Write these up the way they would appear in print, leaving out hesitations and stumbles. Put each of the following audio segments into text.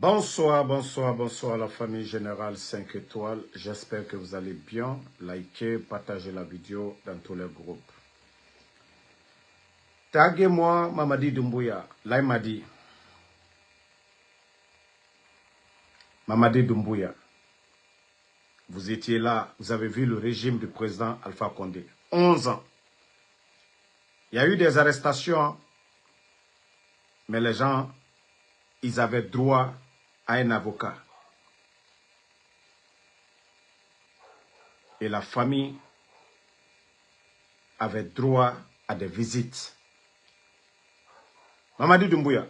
Bonsoir, bonsoir, bonsoir la famille générale 5 étoiles. J'espère que vous allez bien. Likez, partagez la vidéo dans tous les groupes. Taguez-moi Mamadi Doumbouya. Là, il m'a dit. Mamadi Doumbouya. Vous étiez là, vous avez vu le régime du président Alpha Condé. 11 ans. Il y a eu des arrestations, mais les gens, ils avaient droit à un avocat. Et la famille avait droit à des visites. Mamadi Doumbouya,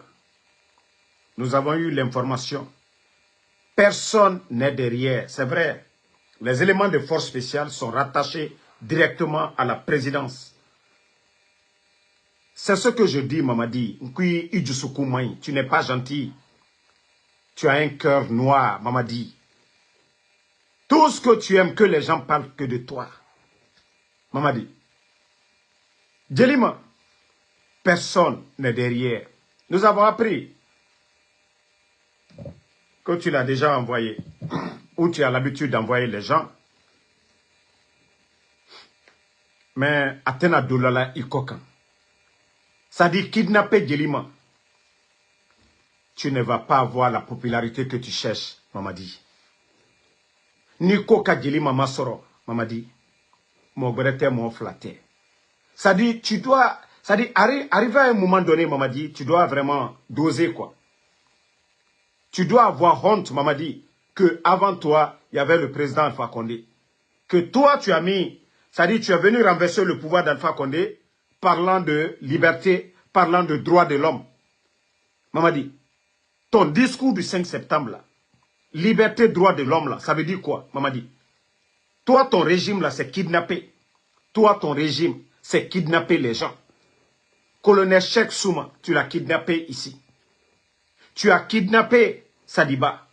nous avons eu l'information. Personne n'est derrière. C'est vrai, les éléments de force spéciale sont rattachés directement à la présidence. C'est ce que je dis, Mamadi. Tu n'es pas gentil. Tu as un cœur noir, Mamadi. Tout ce que tu aimes, que les gens parlent que de toi. Mamadi. Djelima, personne n'est derrière. Nous avons appris que tu l'as déjà envoyé, ou tu as l'habitude d'envoyer les gens. Mais Atena Doulala Ikokan. Ça dit kidnapper Djelima. Tu ne vas pas avoir la popularité que tu cherches, Mamadi. Niko ka Djelima Masoro, Mamadi. Mon brete, mon flatté. Ça dit, tu dois, ça dit, arriver à un moment donné, Mamadi, tu dois vraiment doser, quoi. Tu dois avoir honte, Mamadi, que avant toi, il y avait le président Alpha Condé. Que toi, tu as mis, ça dit, tu es venu renverser le pouvoir d'Alpha Condé, parlant de liberté, parlant de droits de l'homme. Mamadi, ton discours du 5 septembre, là, liberté, droits de l'homme, là, ça veut dire quoi, Mamadi? Toi, ton régime, là, c'est kidnapper. Toi, ton régime, c'est kidnapper les gens. Colonel Cheikh Souma, tu l'as kidnappé ici. Tu as kidnappé Sadiba.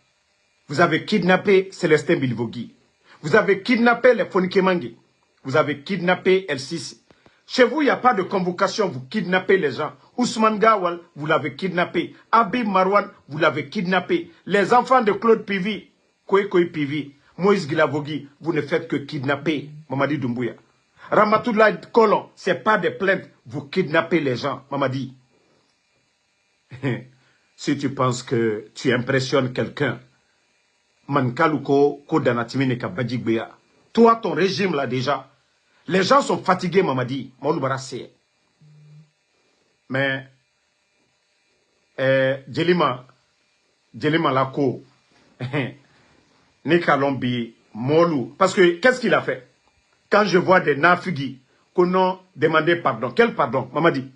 Vous avez kidnappé Célestin Bilvogui. Vous avez kidnappé les Fonikemangi. Vous avez kidnappé El Sisi. Chez vous, il n'y a pas de convocation, vous kidnappez les gens. Ousmane Gawal, vous l'avez kidnappé. Habib Marwan, vous l'avez kidnappé. Les enfants de Claude Pivi, Koe Pivi, Moïse Guilavogui, vous ne faites que kidnapper Mamadi Doumbouya. Ramatoulaye Kolon, ce n'est pas des plaintes, vous kidnappez les gens, Mamadi. Si tu penses que tu impressionnes quelqu'un, Mankaluko, Kodanatimine Kabadjigbeya, toi, ton régime là déjà, les gens sont fatigués, Mamadi, Mouloubarassé. Mais, Djelima Lako, Nikalombi, Molou, parce que qu'est-ce qu'il a fait? Quand je vois des nafugis qu'on a demandé pardon, quel pardon, Mamadi?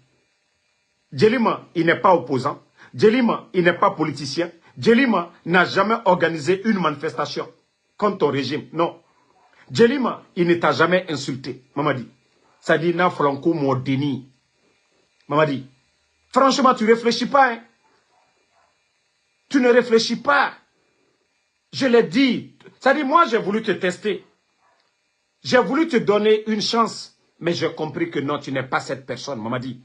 Djelima, il n'est pas opposant. Djelima, il n'est pas politicien. Djelima n'a jamais organisé une manifestation contre ton régime. Non. Djelima, il ne t'a jamais insulté. Mamadi. Ça dit, na franco modeni. Mamadi. Franchement, tu ne réfléchis pas. Hein? Tu ne réfléchis pas. Je l'ai dit. Ça dit, moi, j'ai voulu te tester. J'ai voulu te donner une chance. Mais j'ai compris que non, tu n'es pas cette personne, Mamadi.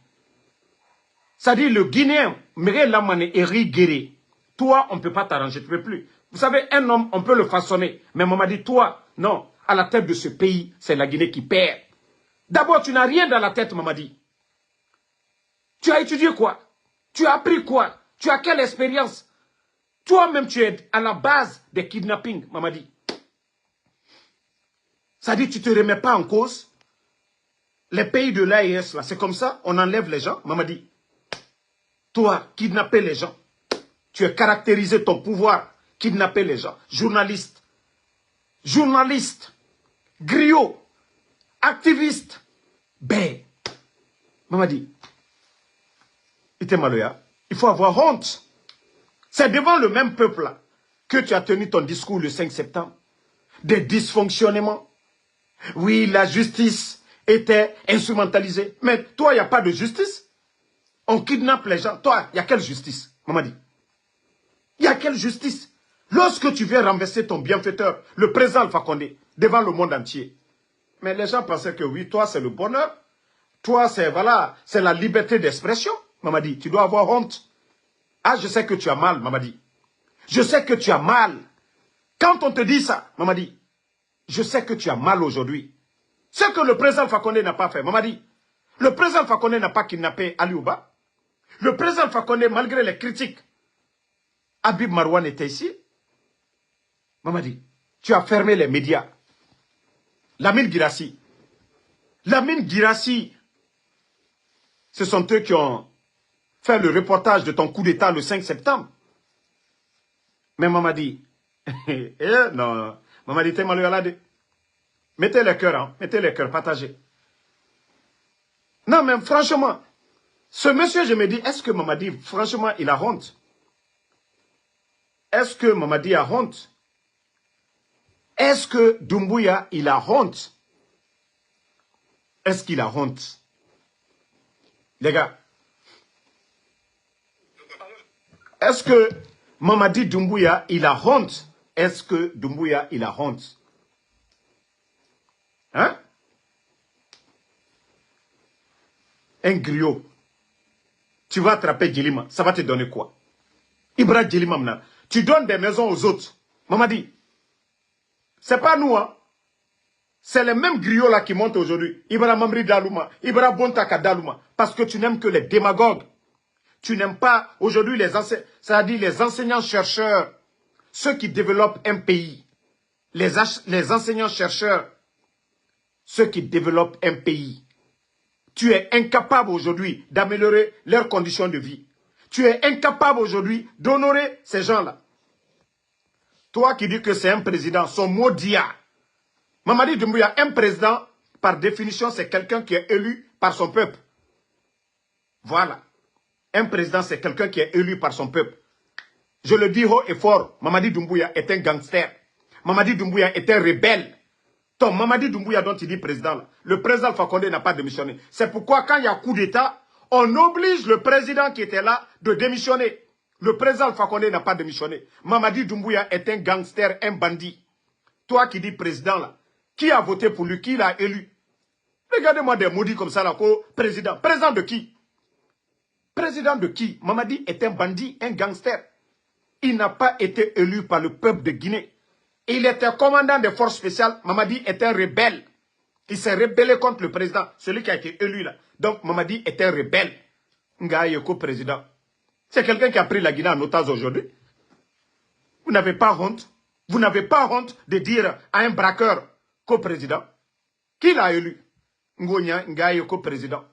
Ça dit, le Guinéen, Mire Lamane Eri Guéré, toi, on ne peut pas t'arranger, tu ne peux plus. Vous savez, un homme, on peut le façonner. Mais Mamadi, toi, non, à la tête de ce pays, c'est la Guinée qui perd. D'abord, tu n'as rien dans la tête, Mamadi. Tu as étudié quoi? Tu as appris quoi? Tu as quelle expérience? Toi-même, tu es à la base des kidnappings, Mamadi. Ça dit, tu ne te remets pas en cause. Les pays de l'AES, là, c'est comme ça, on enlève les gens, Mamadi. Toi, kidnapper les gens. Tu as caractérisé ton pouvoir, kidnapper les gens. Journaliste, griot, activiste. Ben, Mamadi, il faut avoir honte. C'est devant le même peuple là que tu as tenu ton discours le 5 septembre. Des dysfonctionnements. Oui, la justice était instrumentalisée. Mais toi, il n'y a pas de justice. On kidnappe les gens. Toi, il y a quelle justice, Mamadi? Il y a quelle justice? Lorsque tu viens renverser ton bienfaiteur, le président Alpha Condé, devant le monde entier. Mais les gens pensaient que oui, toi, c'est le bonheur. Toi, c'est voilà, c'est la liberté d'expression. Mamadi, tu dois avoir honte. Ah, je sais que tu as mal, Mamadi. Je sais que tu as mal. Quand on te dit ça, Mamadi, je sais que tu as mal aujourd'hui. Ce que le président Alpha Condé n'a pas fait, Mamadi, le président Alpha Condé n'a pas kidnappé Ali Ouba. Le président Alpha Condé, malgré les critiques, Habib Marouane était ici. Mamadi, tu as fermé les médias. Lamine Guirassy. Lamine Guirassy, ce sont eux qui ont fait le reportage de ton coup d'État le 5 septembre. Mais Mamadi, non, Mamadi, t'es malheureux. Mettez les cœurs, hein, mettez les cœurs, partagez. Non, mais franchement, ce monsieur, je me dis, est-ce que Mamadi, franchement, il a honte? Est-ce que Mamadi a honte? Est-ce que Doumbouya, il a honte? Est-ce qu'il a honte? Les gars, est-ce que Mamadi Doumbouya, il a honte? Est-ce que Doumbouya, il a honte? Hein? Un griot. Tu vas attraper Djilima, ça va te donner quoi? Ibra Djilima, tu donnes des maisons aux autres. Mamadi, c'est pas nous, hein? C'est les mêmes griots là qui montent aujourd'hui. Ibra Mamri Dalouma, Ibra Bontaka Dalouma. Parce que tu n'aimes que les démagogues. Tu n'aimes pas aujourd'hui c'est-à-dire les enseignants-chercheurs, ceux qui développent un pays. Les enseignants-chercheurs, ceux qui développent un pays. Tu es incapable aujourd'hui d'améliorer leurs conditions de vie. Tu es incapable aujourd'hui d'honorer ces gens-là. Toi qui dis que c'est un président, son mot dia. Mamadi Doumbouya, un président, par définition, c'est quelqu'un qui est élu par son peuple. Voilà. Un président, c'est quelqu'un qui est élu par son peuple. Je le dis haut et fort, Mamadi Doumbouya est un gangster. Mamadi Doumbouya est un rebelle. Ton Mamadi Doumbouya dont il dit président, là, le président Alpha Condé n'a pas démissionné. C'est pourquoi quand il y a coup d'État, on oblige le président qui était là de démissionner. Le président Alpha Condé n'a pas démissionné. Mamadi Doumbouya est un gangster, un bandit. Toi qui dis président là, qui a voté pour lui, qui l'a élu? Regardez-moi des maudits comme ça là, président. Président de qui? Président de qui? Mamadi est un bandit, un gangster. Il n'a pas été élu par le peuple de Guinée. Il était commandant des forces spéciales. Mamadi est un rebelle. Il s'est rebellé contre le président, celui qui a été élu là. Donc Mamadi est un rebelle. Ngayeko président. C'est quelqu'un qui a pris la Guinée en otage aujourd'hui. Vous n'avez pas honte? Vous n'avez pas honte de dire à un braqueur co-président? Qui l'a élu? Ngonya Ngayeko président.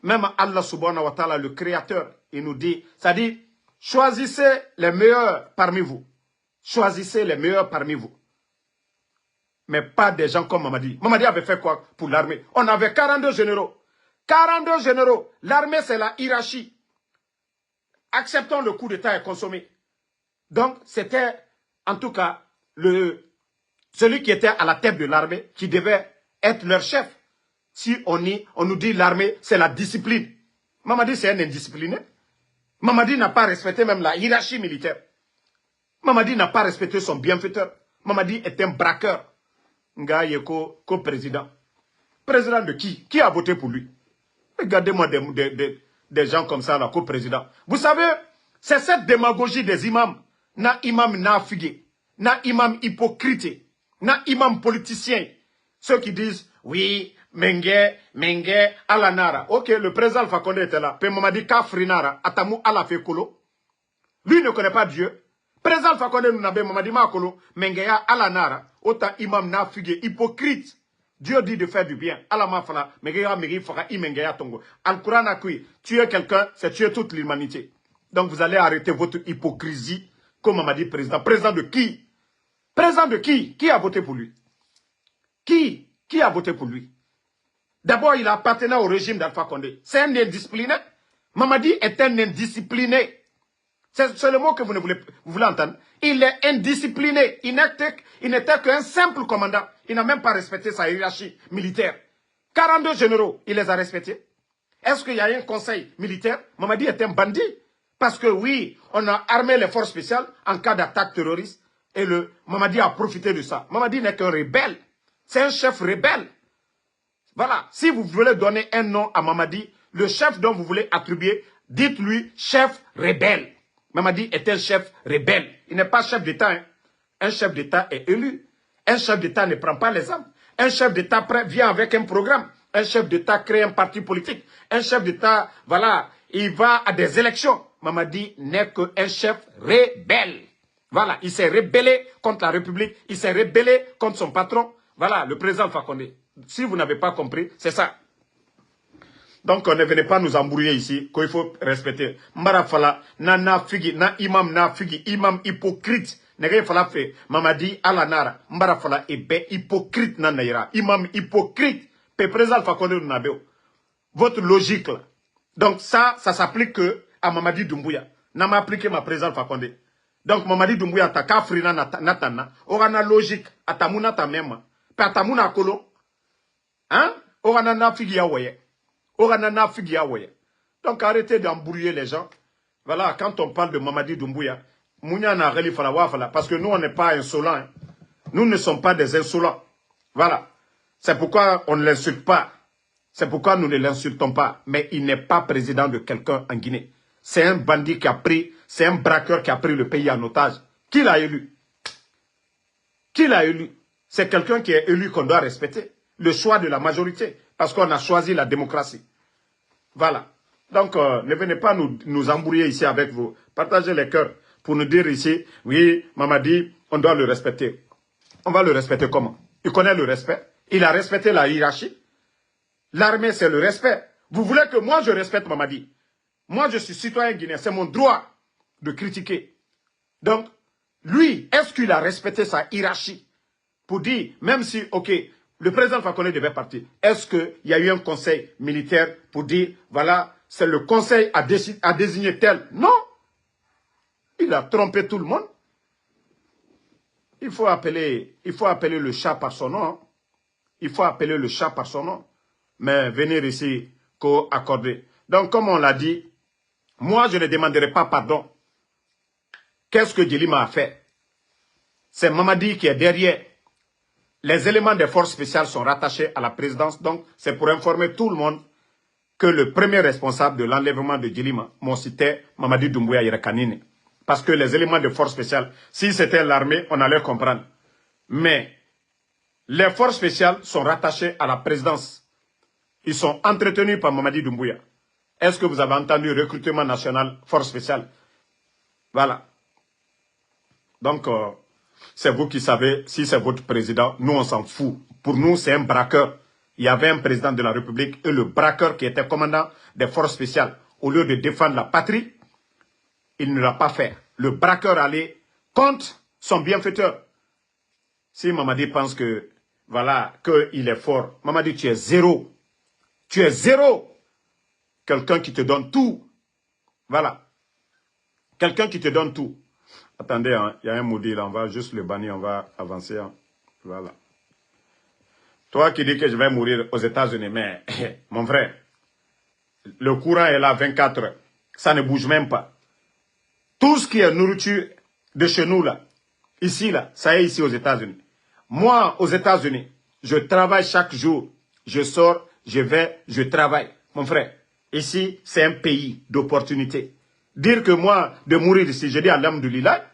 Même Allah subhanahu wa ta'ala, le créateur, il nous dit, ça dit, choisissez les meilleurs parmi vous. Choisissez les meilleurs parmi vous. Mais pas des gens comme Mamadi. Mamadi avait fait quoi pour l'armée? On avait 42 généraux. 42 généraux. L'armée, c'est la hiérarchie. Acceptons le coup d'État est consommé. Donc, c'était, en tout cas, celui qui était à la tête de l'armée, qui devait être leur chef. Si on nous dit l'armée, c'est la discipline. Mamadi, c'est un indiscipliné. Mamadi n'a pas respecté même la hiérarchie militaire. Mamadi n'a pas respecté son bienfaiteur. Mamadi est un braqueur. Ngayeko, co-président. Président de qui? Qui a voté pour lui? Regardez-moi des gens comme ça, là, co-président. Vous savez, c'est cette démagogie des imams. Na imam na figue. Na imam hypocrite. Na imam politicien. Ceux qui disent, oui, Mengue, Alanara. Ok, le président Alpha Condé était là. Pe Mamadi Kafrinara, Atamu Alafekolo. Lui ne connaît pas Dieu. Président Alpha Condé nous n'avait Mamadi Makolo, Mengeya Alanara. Autant imam na figue, hypocrite. Dieu dit de faire du bien. Alama fala, Mengeya Meri Fara, Imengeya Tongo. Al-Quran a cru, tuer quelqu'un, c'est tuer toute l'humanité. Donc vous allez arrêter votre hypocrisie, comme Mamadi président. Président de qui? Président de qui? Qui a voté pour lui? Qui a voté pour lui? D'abord, il appartenait au régime d'Alpha Condé. C'est un indiscipliné. Mamadi est un indiscipliné. C'est le mot que vous voulez entendre. Il est indiscipliné. Il n'était qu'un simple commandant. Il n'a même pas respecté sa hiérarchie militaire. 42 généraux, il les a respectés. Est-ce qu'il y a un conseil militaire? Mamadi est un bandit. Parce que oui, on a armé les forces spéciales en cas d'attaque terroriste. Et Mamadi a profité de ça. Mamadi n'est qu'un rebelle. C'est un chef rebelle. Voilà. Si vous voulez donner un nom à Mamadi, le chef dont vous voulez attribuer, dites-lui chef rebelle. Mamadi est un chef rebelle. Il n'est pas chef d'État. Hein. Un chef d'État est élu. Un chef d'État ne prend pas les armes. Un chef d'État vient avec un programme. Un chef d'État crée un parti politique. Un chef d'État, voilà, il va à des élections. Mamadi n'est qu'un chef rebelle. Voilà, il s'est rebellé contre la République. Il s'est rebellé contre son patron. Voilà, le président Alpha Condé. Si vous n'avez pas compris, c'est ça. Donc, ne venez pas nous embrouiller ici, qu'il faut respecter. Mbarafala, na figi, na figi, imam hypocrite. Nege fala fe, Mamadi alanara, Mbarafala ebe hypocrite na naira. Imam hypocrite. Pe président Alpha Condé Nabeo. Votre logique là. Donc ça s'applique que à Mamadi Doumbouya. N'a pas appliqué ma président Alpha Condé. Donc Mamadi Doumbouya ta kafrina natana. Orana logique. Atamuna ta même. Pe atamuna kolo. Hein? Orana na figi ya woye. Donc arrêtez d'embrouiller les gens. Voilà, quand on parle de Mamadi Doumbouya, parce que nous, on n'est pas insolents. Hein. Nous ne sommes pas des insolents. Voilà. C'est pourquoi on ne l'insulte pas. C'est pourquoi nous ne l'insultons pas. Mais il n'est pas président de quelqu'un en Guinée. C'est un bandit qui a pris, c'est un braqueur qui a pris le pays en otage. Qui l'a élu? Qui l'a élu? C'est quelqu'un qui est élu qu'on doit respecter. Le choix de la majorité. Parce qu'on a choisi la démocratie. Voilà. Donc, ne venez pas nous embrouiller ici avec vous. Partagez les cœurs pour nous dire ici, oui, Mamadi, on doit le respecter. On va le respecter comment? Il connaît le respect. Il a respecté la hiérarchie. L'armée, c'est le respect. Vous voulez que moi, je respecte Mamadi? Moi, je suis citoyen guinéen. C'est mon droit de critiquer. Donc, lui, est-ce qu'il a respecté sa hiérarchie? Pour dire, même si, ok, le président Fakonde devait partir. Est-ce qu'il y a eu un conseil militaire pour dire, voilà, c'est le conseil à désigner tel? Non. Il a trompé tout le monde. Il faut appeler le chat par son nom. Hein. Il faut appeler le chat par son nom. Mais venir ici, co-accorder. Donc, comme on l'a dit, moi, je ne demanderai pas pardon. Qu'est-ce que Djelima a fait? C'est Mamadi qui est derrière. Les éléments des forces spéciales sont rattachés à la présidence. Donc, c'est pour informer tout le monde que le premier responsable de l'enlèvement de Djelima, c'était Mamadi Doumbouya Yerakanine. Parce que les éléments de forces spéciales, si c'était l'armée, on allait comprendre. Mais les forces spéciales sont rattachées à la présidence. Ils sont entretenus par Mamadi Doumbouya. Est-ce que vous avez entendu recrutement national, force spéciale? Voilà. Donc, c'est vous qui savez si c'est votre président. Nous, on s'en fout. Pour nous, c'est un braqueur. Il y avait un président de la République et le braqueur qui était commandant des forces spéciales. Au lieu de défendre la patrie, il ne l'a pas fait. Le braqueur allait contre son bienfaiteur. Si Mamadi pense que, voilà, qu'il est fort, Mamadi, tu es zéro. Tu es zéro. Quelqu'un qui te donne tout. Voilà. Quelqu'un qui te donne tout. Attendez, hein, il y a un maudit là, on va juste le bannir, on va avancer. Hein. Voilà. Toi qui dis que je vais mourir aux États-Unis, mais mon frère, le courant est là 24 heures. Ça ne bouge même pas. Tout ce qui est nourriture de chez nous là, ici là, ça est ici aux États-Unis. Moi, aux États-Unis, je travaille chaque jour. Je sors, je vais, je travaille. Mon frère, ici, c'est un pays d'opportunité. Dire que moi, de mourir ici, je dis à l'âme de Lila,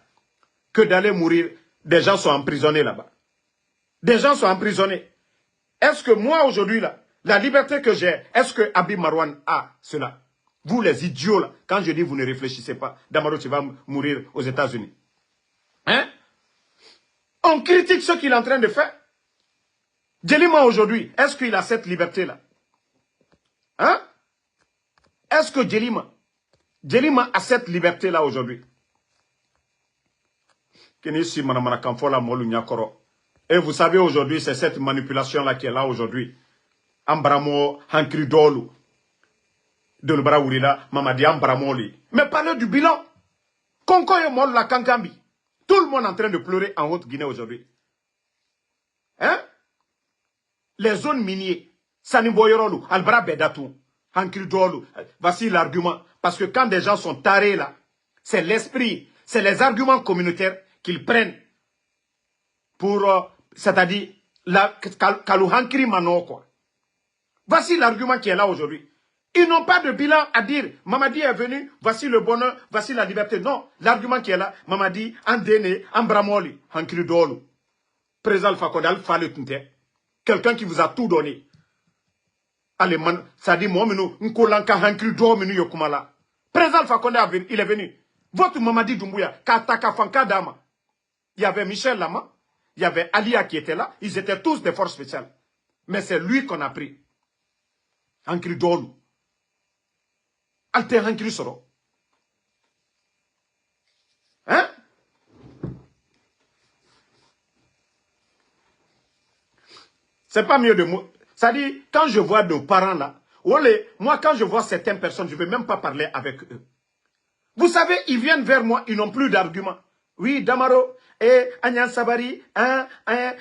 que d'aller mourir, des gens sont emprisonnés là-bas. Des gens sont emprisonnés. Est-ce que moi, aujourd'hui, là, la liberté que j'ai, est-ce que Abi Marouane a cela? Vous, les idiots, là, quand je dis vous ne réfléchissez pas, Damaro, tu vas mourir aux États-Unis. Hein? On critique ce qu'il est en train de faire. Djelima, aujourd'hui, est-ce qu'il a cette liberté-là? Hein? Est-ce que Djelima a cette liberté-là aujourd'hui? Et vous savez aujourd'hui, c'est cette manipulation-là qui est là aujourd'hui. Ambramo, Hankri Dolu, de l'Braourila, Mamadi Ambramoli. Mais parlez du bilan. Konkoye Mol la Kankambi. Tout le monde est en train de pleurer en Haute-Guinée aujourd'hui. Hein? Les zones minières, Saniboyorolu, Albra Bedatou, Hankri Dolu. Voici l'argument. Parce que quand des gens sont tarés là, c'est l'esprit, c'est les arguments communautaires qu'ils prennent pour, c'est-à-dire, Kalouhankri Mano, quoi. Voici l'argument qui est là aujourd'hui. Ils n'ont pas de bilan à dire. Mamadi est venu, voici le bonheur, voici la liberté. Non, l'argument qui est là, Mamadi, Andene, Ambramoli, Hankiri Dolo. Président Fakonde, fallait tout. Quelqu'un qui vous a tout donné. Allez, ça dit, moi, Nkolanka, Hankiri Dolo, Yokumala. Président Fakonde, il est venu. Votre Mamadi Doumbouya, Kataka Fanka Dama. Il y avait Michel Lama, il y avait Alia qui était là. Ils étaient tous des forces spéciales. Mais c'est lui qu'on a pris. Hankiri Dolo. Alter Hankiri Soro. Hein? C'est pas mieux de moi. Ça dit, quand je vois nos parents là, moi quand je vois certaines personnes, je ne veux même pas parler avec eux. Vous savez, ils viennent vers moi, ils n'ont plus d'arguments. Oui, Damaro, Agnan Sabari,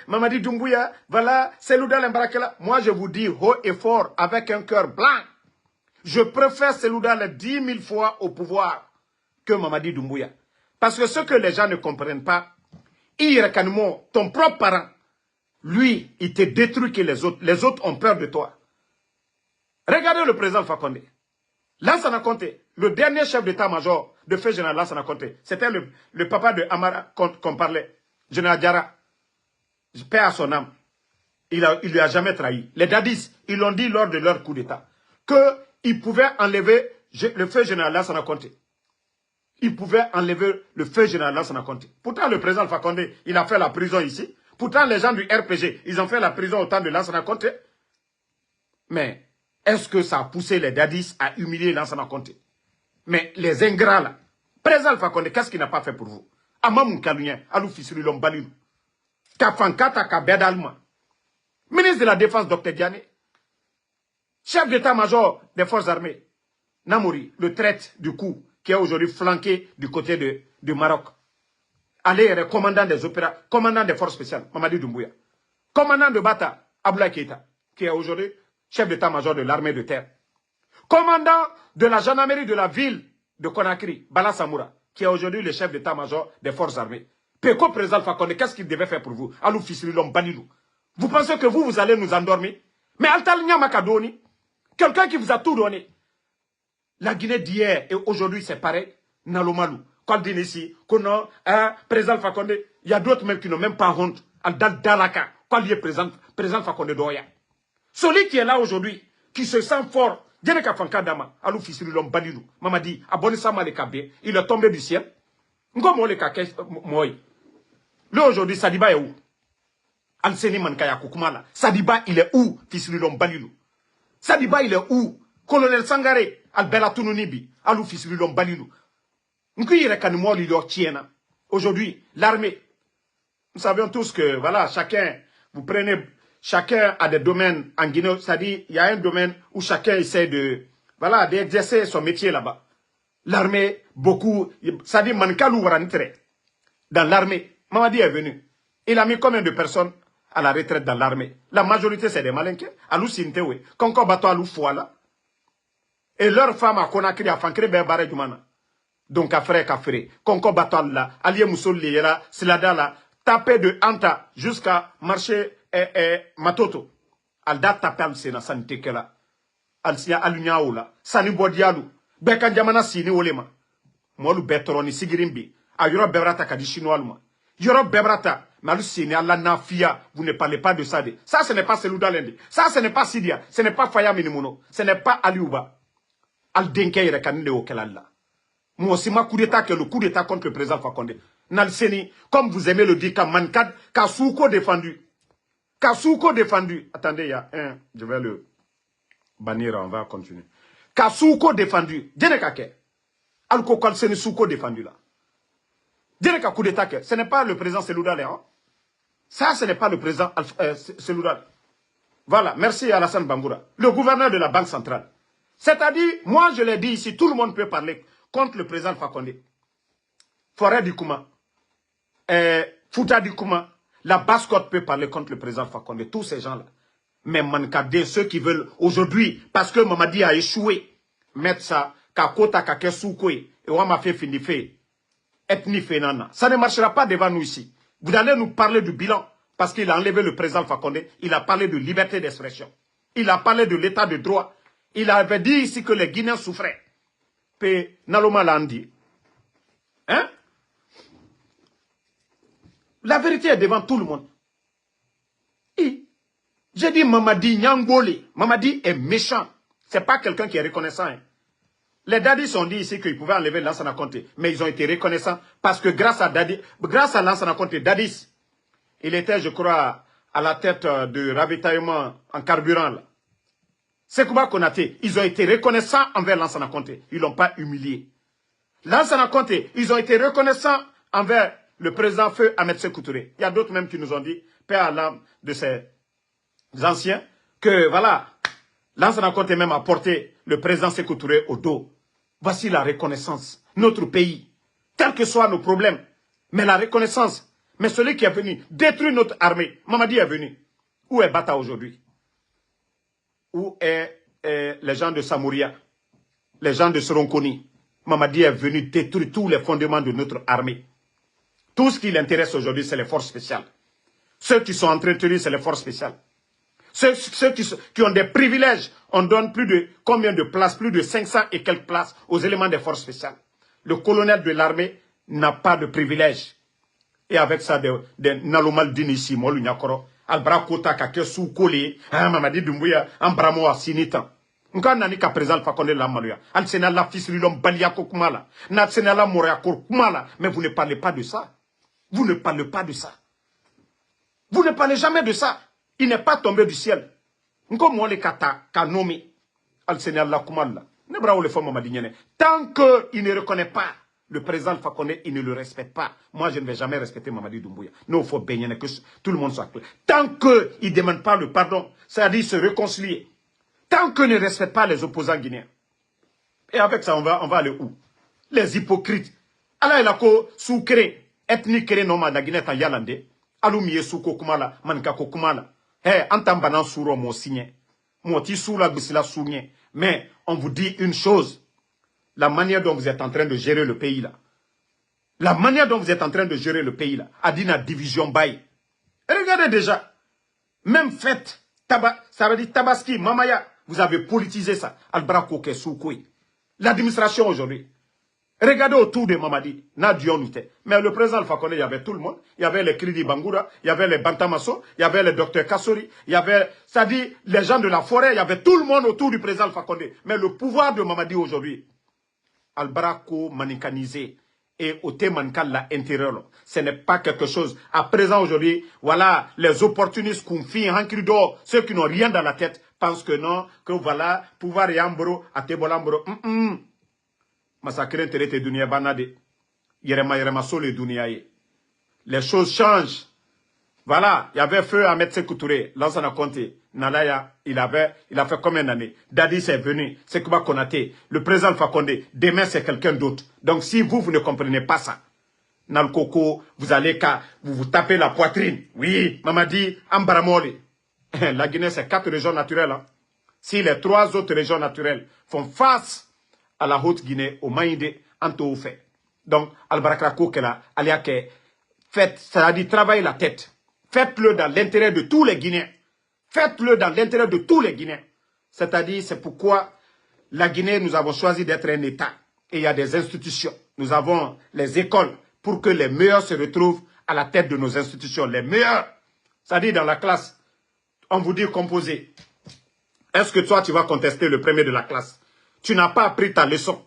Mamadi Doumbouya, voilà, Selouda Lembarakela. Moi je vous dis haut et fort, avec un cœur blanc. Je préfère Selouda 10 000 fois au pouvoir que Mamadi Doumbouya. Parce que ce que les gens ne comprennent pas, ton propre parent, lui, il te détruit que les autres. Les autres ont peur de toi. Regardez le président Fakonde. Lansana Conté, le dernier chef d'état-major de feu général Lansana Conté, c'était le papa de Amara qu'on parlait, général Diarra. Paix à son âme. Il lui a jamais trahi. Les dadis, ils l'ont dit lors de leur coup d'état, qu'ils pouvaient enlever le feu général Lansana Conté. Ils pouvaient enlever le feu général Lansana Conté. Pourtant, le président Fakonde, il a fait la prison ici. Pourtant, les gens du RPG, ils ont fait la prison au temps de Lansana Conté. Mais est-ce que ça a poussé les dadis à humilier Lansana Conté? Mais les ingrats là, président Fakonde, qu'est-ce qu'il n'a pas fait pour vous? Amamou Kalunien, Alou Fissiri Lombalilou, Kafankata Kabedalma, ministre de la Défense, Dr Diané, chef d'état-major des forces armées, Namouri, le traite du coup, qui est aujourd'hui flanqué du côté du Maroc. Allez, commandant des opéras, commandant des forces spéciales, Mamadi Doumbouya. Commandant de Bata, Abdoulaye Keïta, qui est aujourd'hui chef d'état-major de l'armée de terre. Commandant de la gendarmerie de la ville de Conakry, Bala Samoura, qui est aujourd'hui le chef d'état-major des forces armées. Peko président Fakonde, qu'est-ce qu'il devait faire pour vous? Alou Fissililom Banilou. Vous pensez que vous allez nous endormir? Mais Altaligna Makadoni, quelqu'un qui vous a tout donné. La Guinée d'hier et aujourd'hui, c'est pareil. Nalomalou. Ici, président Fakonde, il y a d'autres même qui n'ont même pas honte. Al-Dal Dalaka, président Fakonde Doya. Celui qui est là aujourd'hui, qui se sent fort, Alou Fissililom Banilou, Mamadi, Abonisama le Kabé, il est tombé du ciel. Là aujourd'hui, Sadiba est où? Al-Seni Mankaya Koukoumala. Sadiba, il est où? Fissililom Banilou. Sadiba, il est où? Colonel Sangaré, Al-Bela Tounounibi, Alou Fissililom Banilou. Aujourd'hui, l'armée, nous savons tous que, voilà, chacun a des domaines en Guinée, c'est-à-dire, il y a un domaine où chacun essaie voilà, d'exercer son métier là-bas. L'armée, beaucoup, c'est-à-dire, Mankalou Waranitre, dans l'armée, Mamadi est venu. Il a mis combien de personnes à la retraite dans l'armée? La majorité, c'est des malinqués. Alou Sintewe, Konko Bato Alou Fouala. Et leur femme a Conakry, a Fankre Berbare Dumana. Donc, Afre Kafre, Konko Batal là, Alié Moussoul Liera, Silada là, tapé de Anta jusqu'à marché Matoto. Alda tapé al Sena Santé Kela. Alsia Aluniao là, Sani Bodialou, Bekan Jamana Sini Olema. Molu Betroni Sigirimbi, a Yoro Bebrata Kadi Chinois Luma. Yoro Bebrata, Malou Sini Allah Nafia, vous ne parlez pas de ça. Ça, ce n'est pas Selouda Lendi. Ça, ce n'est pas Sidia. Ce n'est pas Faya Minimono. Ce n'est pas Aliouba. Al Denke Yerekaninde Okelalla. Moi aussi, ma coup d'état que le coup d'état contre le président Fakonde. Nalseni, comme vous aimez le dire, Mankad, Kasouko défendu. Kasouko défendu. Attendez, il y a un, je vais le bannir, on va continuer. Kasouko défendu. Djenekake. Alko Kalseni Souko défendu là. Djeneka coup d'état que ce n'est pas le président Selouda là. Hein? Ça, ce n'est pas le président Selouda. Voilà, merci Alassane Bamboura. Le gouverneur de la Banque centrale. C'est-à-dire, moi je l'ai dit ici, tout le monde peut parler contre le président Fakonde. Forêt du Kouma, Fouta du Kouma, la Basse-Côte peut parler contre le président Fakonde, tous ces gens-là. Mais Mankade, ceux qui veulent aujourd'hui, parce que Mamadi a échoué, mettre ça, Kakota Kake Soukoué, et Wama fait finife, ethnie Fenana. Ça ne marchera pas devant nous ici. Vous allez nous parler du bilan, parce qu'il a enlevé le président Fakonde, il a parlé de liberté d'expression, il a parlé de l'état de droit. Il avait dit ici que les Guinéens souffraient. Pe Naloma Landi. Hein? La vérité est devant tout le monde. J'ai dit Mamadi Nyangole. Mamadi est méchant. Ce n'est pas quelqu'un qui est reconnaissant. Hein. Les dadis ont dit ici qu'ils pouvaient enlever Lansana Conté. Mais ils ont été reconnaissants parce que grâce à Lansana Conté, Dadis, il était, je crois, à la tête de ravitaillement en carburant. Sekouba Konaté, ils ont été reconnaissants envers Lansana Conté. Ils ne l'ont pas humilié. Lansana Conté, ils ont été reconnaissants envers le président Feu Ahmed Sékou Touré. Il y a d'autres même qui nous ont dit, paix à l'âme de ces anciens, que voilà, Lansana Conté même a porté le président Sékou Touré au dos. Voici la reconnaissance. Notre pays, quels que soient nos problèmes, mais la reconnaissance. Mais celui qui est venu détruire notre armée, Mamadi est venu. Où est Bata aujourd'hui? Où est les gens de Samouria? Les gens de Soronkoni? Mamadi est venu détruire tous les fondements de notre armée. Tout ce qui l'intéresse aujourd'hui, c'est les forces spéciales. Ceux qui sont entretenus, c'est les forces spéciales. Ceux qui ont des privilèges, on donne plus de combien de places? Plus de 500 et quelques places aux éléments des forces spéciales. Le colonel de l'armée n'a pas de privilèges. Et avec ça, des Nalomal Dinisi, Molu Nyakoro, Albra Kota Kake Soukoli, Mamadi Doumbouya, Ambramo Asinitan. Nka nani ka présent Fakonde la Maluya. Al Sénala Fisrilom Baliako Kumala. Nat Sénala Moreako Kumala. Mais vous ne parlez pas de ça. Vous ne parlez pas de ça. Vous ne parlez jamais de ça. Il n'est pas tombé du ciel. Nko le kata kanomi al Seigneur la kumala. Ne bravo le femme Mamadignene. Tant qu'il ne reconnaît pas le président Fakonde, il ne le respecte pas. Moi, je ne vais jamais respecter Mamadi Doumbouya. Non, il faut baigner que tout le monde soit clair. Tant qu'il ne demande pas le pardon, c'est-à-dire se réconcilier. Tant qu'il ne respecte pas les opposants guinéens. Et avec ça, on va aller où? Les hypocrites. Allah il a ko soukre ethnique kere non ma Guinée ta yalande. Alumie souko kumala manka ko kumala. Hey, antambanan souro mon signe. Mon ti soula bisila sougne. Mais on vous dit une chose. La manière dont vous êtes en train de gérer le pays là. La manière dont vous êtes en train de gérer le pays là. A dit la division bail. Regardez déjà. Même fête. Ça veut dire Tabaski, Mamaya. Vous avez politisé ça. Albrako ke soukoui. L'administration aujourd'hui. Regardez autour de Mamadi, mais le président Alpha Condé, il y avait tout le monde. Il y avait les Kridi Bangoura, il y avait les Bantamasso, il y avait le docteur Kassori, il y avait, c'est-à-dire les gens de la forêt, il y avait tout le monde autour du président Alpha Condé. Mais le pouvoir de Mamadi aujourd'hui, Albarako manikanisé et Ote Mankala intérieur, ce n'est pas quelque chose. À présent aujourd'hui, voilà, les opportunistes confient, Hankrido, ceux qui n'ont rien dans la tête, pensent que non, que voilà, pouvoir Yambro, Atebolambro, Massacrer Terete Dunia Banade. Yerema Sole Duniaye. Les choses changent. Voilà, il y avait feu Ahmed Sékou Touré, Lansana Conté, Nalaya, il a fait combien d'années? Dadis est venu, Sekouba Konaté, le président Fakonde, demain c'est quelqu'un d'autre. Donc si vous ne comprenez pas ça, Nalkoko, vous allez vous tapez la poitrine. Oui, Mamadi, Ambaramole. La Guinée c'est 4 régions naturelles. Hein. Si les 3 autres régions naturelles font face à la Haute-Guinée, au Maïdé, Anto fait. Donc, Al-Barakrako Kela, Aliake, faites, c'est-à-dire travaillez la tête. Faites-le dans l'intérêt de tous les Guinéens. Faites-le dans l'intérêt de tous les Guinéens. C'est-à-dire, c'est pourquoi la Guinée, nous avons choisi d'être un État. Et il y a des institutions. Nous avons les écoles pour que les meilleurs se retrouvent à la tête de nos institutions. Les meilleurs. C'est-à-dire, dans la classe, on vous dit composer. Est-ce que toi, tu vas contester le premier de la classe? Tu n'as pas appris ta leçon.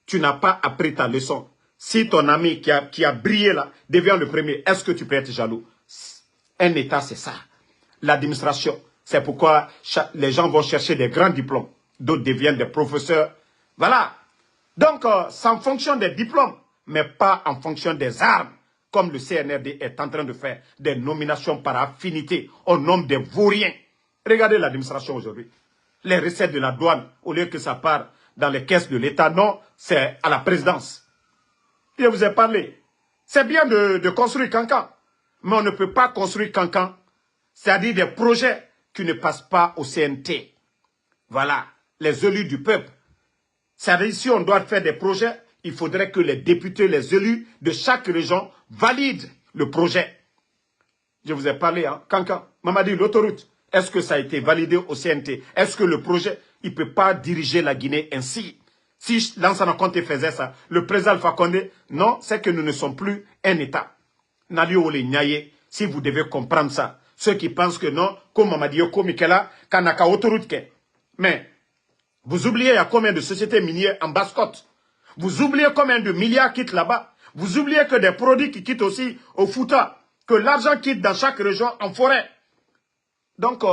Tu n'as pas appris ta leçon. Si ton ami qui a brillé là devient le premier, est-ce que tu peux être jaloux? Un État, c'est ça. L'administration, c'est pourquoi les gens vont chercher des grands diplômes. D'autres deviennent des professeurs. Voilà. Donc, c'est en fonction des diplômes, mais pas en fonction des armes, comme le CNRD est en train de faire des nominations par affinité au nom des vauriens. Regardez l'administration aujourd'hui. Les recettes de la douane, au lieu que ça part dans les caisses de l'État, non, c'est à la présidence. Je vous ai parlé. C'est bien de construire Cancan, mais on ne peut pas construire Cancan, c'est-à-dire des projets qui ne passent pas au CNT. Voilà, les élus du peuple. C'est-à-dire si on doit faire des projets, il faudrait que les députés, les élus de chaque région valident le projet. Je vous ai parlé, hein, Cancan. Mamadi, l'autoroute. Est-ce que ça a été validé au CNT? Est-ce que le projet, il ne peut pas diriger la Guinée ainsi. Si Lansana Conté faisait ça, le président Alpha Condé, non, c'est que nous ne sommes plus un État. Nali Ole Nyaye, si vous devez comprendre ça. Ceux qui pensent que non, comme Mamadi Yoko Mikela, Kanaka autoroute ke. Mais, vous oubliez, il y a combien de sociétés minières en basse-côte? Vous oubliez combien de milliards quittent là-bas? Vous oubliez que des produits qui quittent aussi au Fouta, que l'argent quitte dans chaque région en forêt. Donc,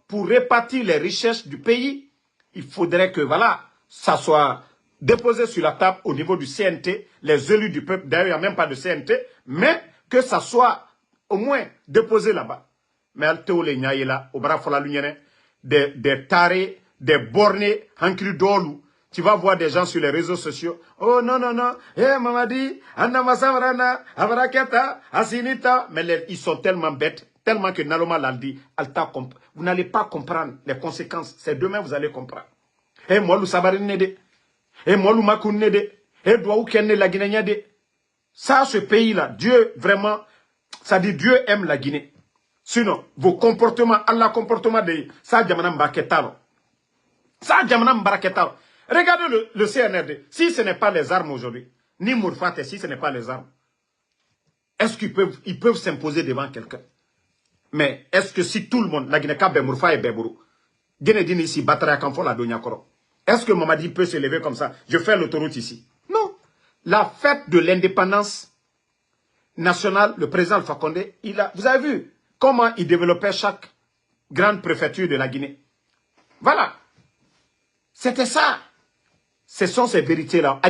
pour répartir les richesses du pays, il faudrait que, voilà, ça soit déposé sur la table au niveau du CNT, les élus du peuple, d'ailleurs, il n'y a même pas de CNT, mais que ça soit au moins déposé là-bas. Mais Alteo le Nyaye là, au Barafola Lunyene, des tarés, des bornés, Hankri Dolou, tu vas voir des gens sur les réseaux sociaux. Oh non, non, non, Mamadi, Anna Masavrana, Avaraketa, Asinita. Mais ils sont tellement bêtes, tellement que Naloma l'a dit, vous n'allez pas comprendre les conséquences. C'est demain vous allez comprendre. Moi, le Sabarin Nede, moi, le Makoun Nede, Douaou Kenne la Guinée Nede. Ça, ce pays-là, Dieu, vraiment, ça dit Dieu aime la Guinée. Sinon, vos comportements, Allah comportement de ça, Djamana Mbaketaro. Ça, Djamana Mbaketaro. Regardez le CNRD. Si ce n'est pas les armes aujourd'hui, ni Mourfate, si ce n'est pas les armes, est-ce qu'ils peuvent s'imposer devant quelqu'un? Mais est-ce que si tout le monde, la Guinée-Ka, Mourfa et Bebourou, Guinée-Dini ici, Batara Kanfo, la Donyakoro, est-ce que Mamadi peut se lever comme ça? Je fais l'autoroute ici. Non. La fête de l'indépendance nationale, le président Alpha Condé, vous avez vu comment il développait chaque grande préfecture de la Guinée. Voilà. C'était ça. Ce sont ces vérités-là.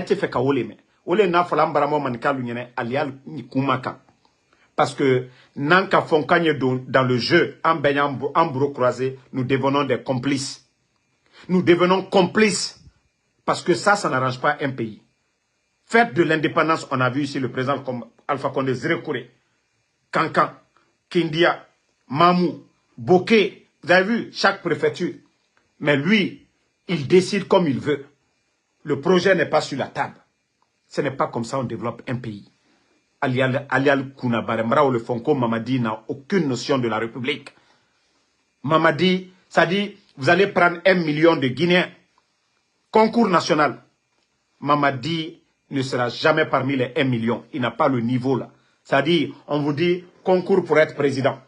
Parce que Nanka Fonkagne dans le jeu, en baignant en bras croisés, nous devenons des complices. Nous devenons complices. Parce que ça n'arrange pas un pays. Fête de l'indépendance, on a vu ici le président Alpha Condé Zrekouré, Kankan, Kindia, Mamou, Bokeh. Vous avez vu chaque préfecture. Mais lui, il décide comme il veut. Le projet n'est pas sur la table. Ce n'est pas comme ça qu'on développe un pays. Alial Kounabaremra ou le Fonko Mamadi n'a aucune notion de la République. Mamadi, ça dit, vous allez prendre 1 million de Guinéens. Concours national. Mamadi ne sera jamais parmi les 1 million. Il n'a pas le niveau là. C'est-à-dire, on vous dit, concours pour être président.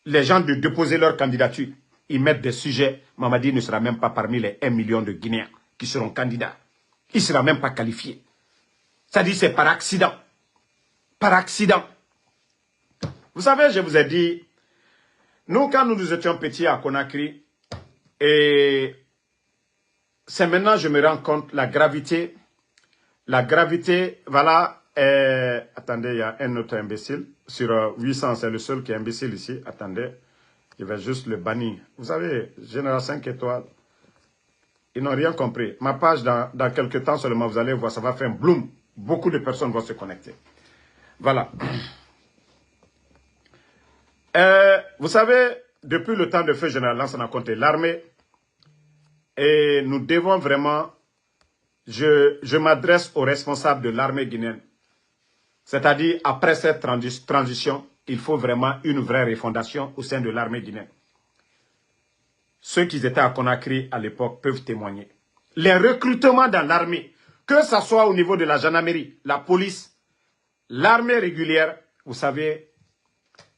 Les gens de déposer leur candidature. Ils mettent des sujets. Mamadi ne sera même pas parmi les 1 million de Guinéens qui seront candidats. Il ne sera même pas qualifié. C'est-à-dire c'est par accident. Par accident. Vous savez, je vous ai dit, nous, quand nous étions petits à Conakry, et c'est maintenant que je me rends compte la gravité, voilà, attendez, il y a un autre imbécile, sur 800, c'est le seul qui est imbécile ici, attendez, je vais juste le bannir. Vous savez, Général 5 étoiles, ils n'ont rien compris. Ma page, dans quelques temps seulement, vous allez voir, ça va faire un bloom. Beaucoup de personnes vont se connecter. Voilà. Vous savez, depuis le temps de feu général Lansana Conté, l'armée, et nous devons vraiment, je m'adresse aux responsables de l'armée guinéenne. C'est-à-dire, après cette transition, il faut vraiment une vraie refondation au sein de l'armée guinéenne. Ceux qui étaient à Conakry à l'époque peuvent témoigner. Les recrutements dans l'armée, que ce soit au niveau de la gendarmerie, la police, l'armée régulière, vous savez,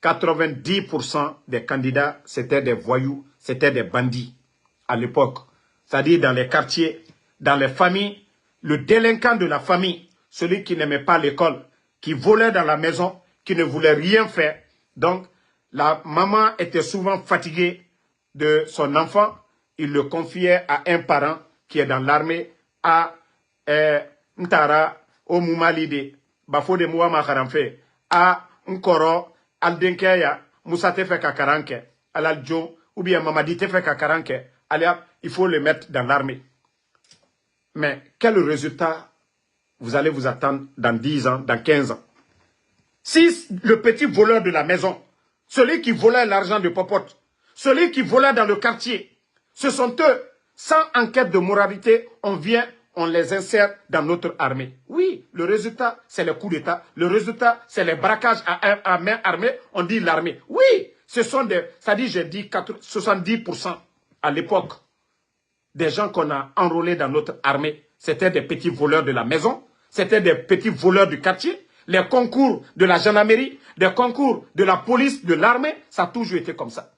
90% des candidats, c'était des voyous, c'était des bandits à l'époque. C'est-à-dire dans les quartiers, dans les familles, le délinquant de la famille, celui qui n'aimait pas l'école, qui volait dans la maison, qui ne voulait rien faire. Donc, la maman était souvent fatiguée de son enfant. Il le confiait à un parent qui est dans l'armée, à Ntara, au Moumalide, Bafo de Mouama Karamfe, à Nkoro, Aldenkeya, Moussa Tefe Kakaranke, Alaljo, ou bien Mamadi Tefe Kakaranke, il faut le mettre dans l'armée. Mais quel résultat vous allez vous attendre dans 10 ans, dans 15 ans? Si le petit voleur de la maison, celui qui volait l'argent de Popote, celui qui volait dans le quartier, ce sont eux, sans enquête de moralité, on vient, on les insère dans notre armée. Oui, le résultat, c'est le coup d'État. Le résultat, c'est les braquages à main armée. On dit l'armée. Oui, ce sont des... Ça dit, j'ai dit 70% à l'époque. des gens qu'on a enrôlés dans notre armée, c'était des petits voleurs de la maison, c'était des petits voleurs du quartier. Les concours de la gendarmerie, des concours de la police, de l'armée, ça a toujours été comme ça.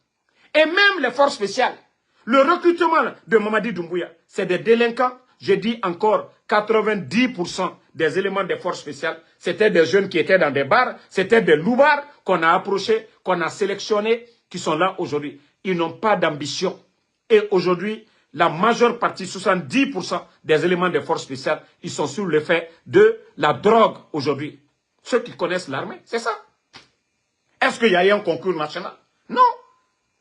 Et même les forces spéciales, le recrutement de Mamadi Doumbouya, c'est des délinquants. Je dis encore, 90% des éléments des forces spéciales, c'était des jeunes qui étaient dans des bars, c'était des loupards qu'on a approchés, qu'on a sélectionnés, qui sont là aujourd'hui. Ils n'ont pas d'ambition. Et aujourd'hui, la majeure partie, 70% des éléments des forces spéciales, ils sont sous l'effet de la drogue aujourd'hui. Ceux qui connaissent l'armée, c'est ça. Est-ce qu'il y a eu un concours national? Non.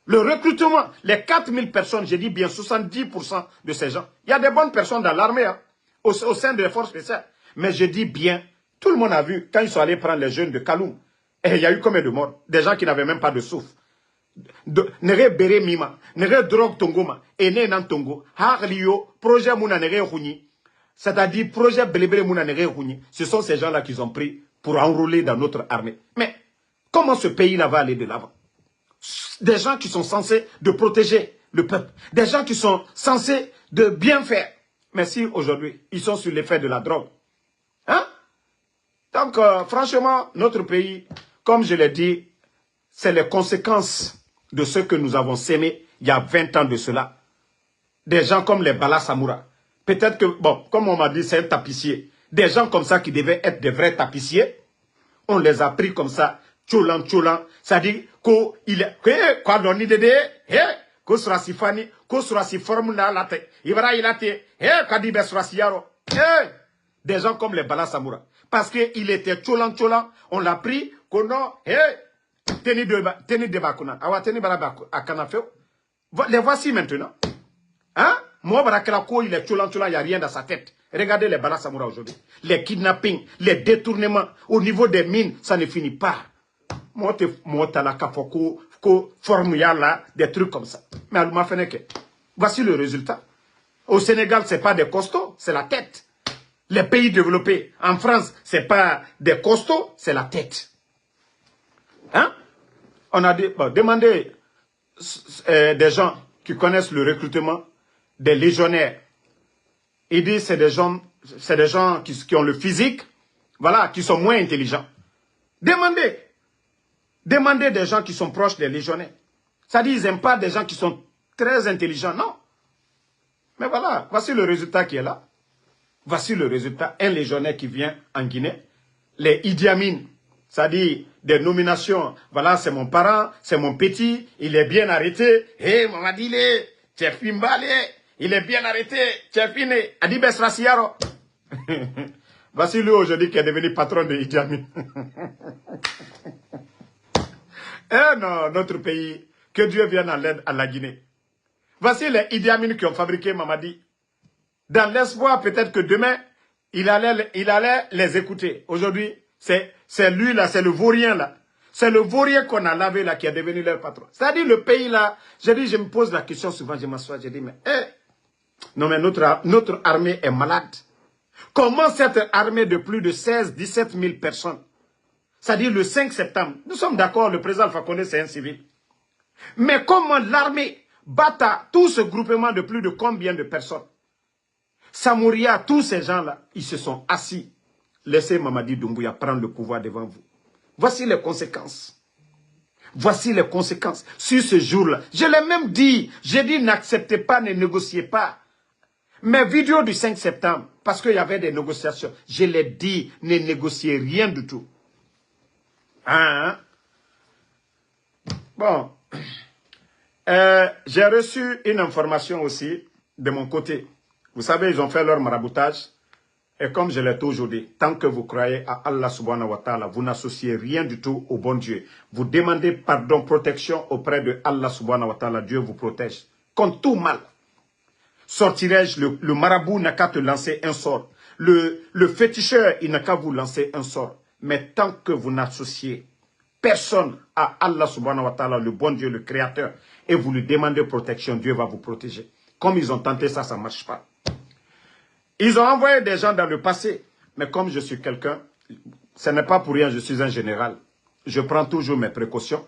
Le recrutement, les 4000 personnes, je dis bien 70% de ces gens. Il y a des bonnes personnes dans l'armée, hein, au sein des forces spéciales. Mais je dis bien, tout le monde a vu, quand ils sont allés prendre les jeunes de Kaloum, et il y a eu combien de morts? Des gens qui n'avaient même pas de souffle. Nere bere mima, nere drogue tongoma, et ne nan tongo, harlio, projet mouna nere houni. C'est-à-dire, projet belebele mouna nere houni. Ce sont ces gens-là qu'ils ont pris pour enrôler dans notre armée. Mais, comment ce pays-là va aller de l'avant? Des gens qui sont censés de protéger le peuple. Des gens qui sont censés de bien faire. Mais si aujourd'hui, ils sont sur l'effet de la drogue. Hein? Donc, franchement, notre pays, comme je l'ai dit, c'est les conséquences de ce que nous avons sémé il y a 20 ans de cela. Des gens comme les Bala Samoura. Peut-être que, bon, comme on m'a dit, c'est un tapissier. Des gens comme ça qui devaient être des vrais tapissiers, on les a pris comme ça. Tcholan, tcholan, ça dit qu'il est, quoi, l'on dit de, ko sera si fani, ko sera si forme là, la tête, Ibra il a été, quoi dit sera si yaro, des gens comme les Bala Samoura. Parce qu'il était tcholan, tcholan, on l'a pris, qu'on a, teni de bakuna, awa teni bala à Kanafeo. Les voici maintenant. Hein? Moi, Barakalako, il est tcholan, tcholan, il n'y a rien dans sa tête. Regardez les Bala Samoura aujourd'hui. Les kidnappings, les détournements, au niveau des mines, ça ne finit pas. Moi, des trucs comme ça. Mais voici le résultat. Au Sénégal, ce n'est pas des costauds, c'est la tête. Les pays développés, en France, ce n'est pas des costauds, c'est la tête. Hein? On a demandé des gens qui connaissent le recrutement des légionnaires. Ils disent que c'est des gens qui ont le physique, voilà, qui sont moins intelligents. Demandez des gens qui sont proches des légionnaires. Ça dit, ils n'aiment pas des gens qui sont très intelligents, non. Mais voilà, voici le résultat qui est là. Voici le résultat. Un légionnaire qui vient en Guinée. Les Idi Amin, ça dit des nominations. Voilà, c'est mon parent, c'est mon petit, il est bien arrêté. Hé, Mamadile, Tchefimbale, il est bien arrêté. Tchefine, Adibes Rassiaro. Voici lui aujourd'hui qui est devenu patron de Idi Amin. Eh non, notre pays, que Dieu vienne en l'aide à la Guinée. Voici les Idi Amin qui ont fabriqué Mamadi. Dans l'espoir peut-être que demain, il allait les écouter. Aujourd'hui, c'est lui là, c'est le vaurien là. C'est le vaurien qu'on a lavé là qui est devenu leur patron. C'est-à-dire le pays là, je me pose la question souvent, je m'assois, je dis, mais non mais notre armée est malade. Comment cette armée de plus de 16-17 000 personnes, c'est-à-dire le 5 septembre, nous sommes d'accord, le président Alpha Condé c'est un civil. Mais comment l'armée bata tout ce groupement de plus de combien de personnes? Samouria, tous ces gens-là, ils se sont assis. Laissez Mamadi Doumbouya prendre le pouvoir devant vous. Voici les conséquences. Voici les conséquences. Sur ce jour-là, je l'ai même dit, j'ai dit n'acceptez pas, ne négociez pas. Mes vidéos du 5 septembre, parce qu'il y avait des négociations, je l'ai dit, ne négociez rien du tout. Hein? Bon. J'ai reçu une information aussi de mon côté. Vous savez, ils ont fait leur maraboutage. Et comme je l'ai toujours dit, tant que vous croyez à Allah subhanahu wa ta'ala, vous n'associez rien du tout au bon Dieu. Vous demandez pardon, protection auprès de Allah subhanahu wa ta'ala. Dieu vous protège contre tout mal. Sortirai-je, le marabout n'a qu'à te lancer un sort. Le féticheur, il n'a qu'à vous lancer un sort. Mais tant que vous n'associez personne à Allah subhanahu wa ta'ala, le bon Dieu, le créateur, et vous lui demandez protection, Dieu va vous protéger. Comme ils ont tenté ça, ça ne marche pas. Ils ont envoyé des gens dans le passé. Mais comme je suis quelqu'un, ce n'est pas pour rien, je suis un général. Je prends toujours mes précautions.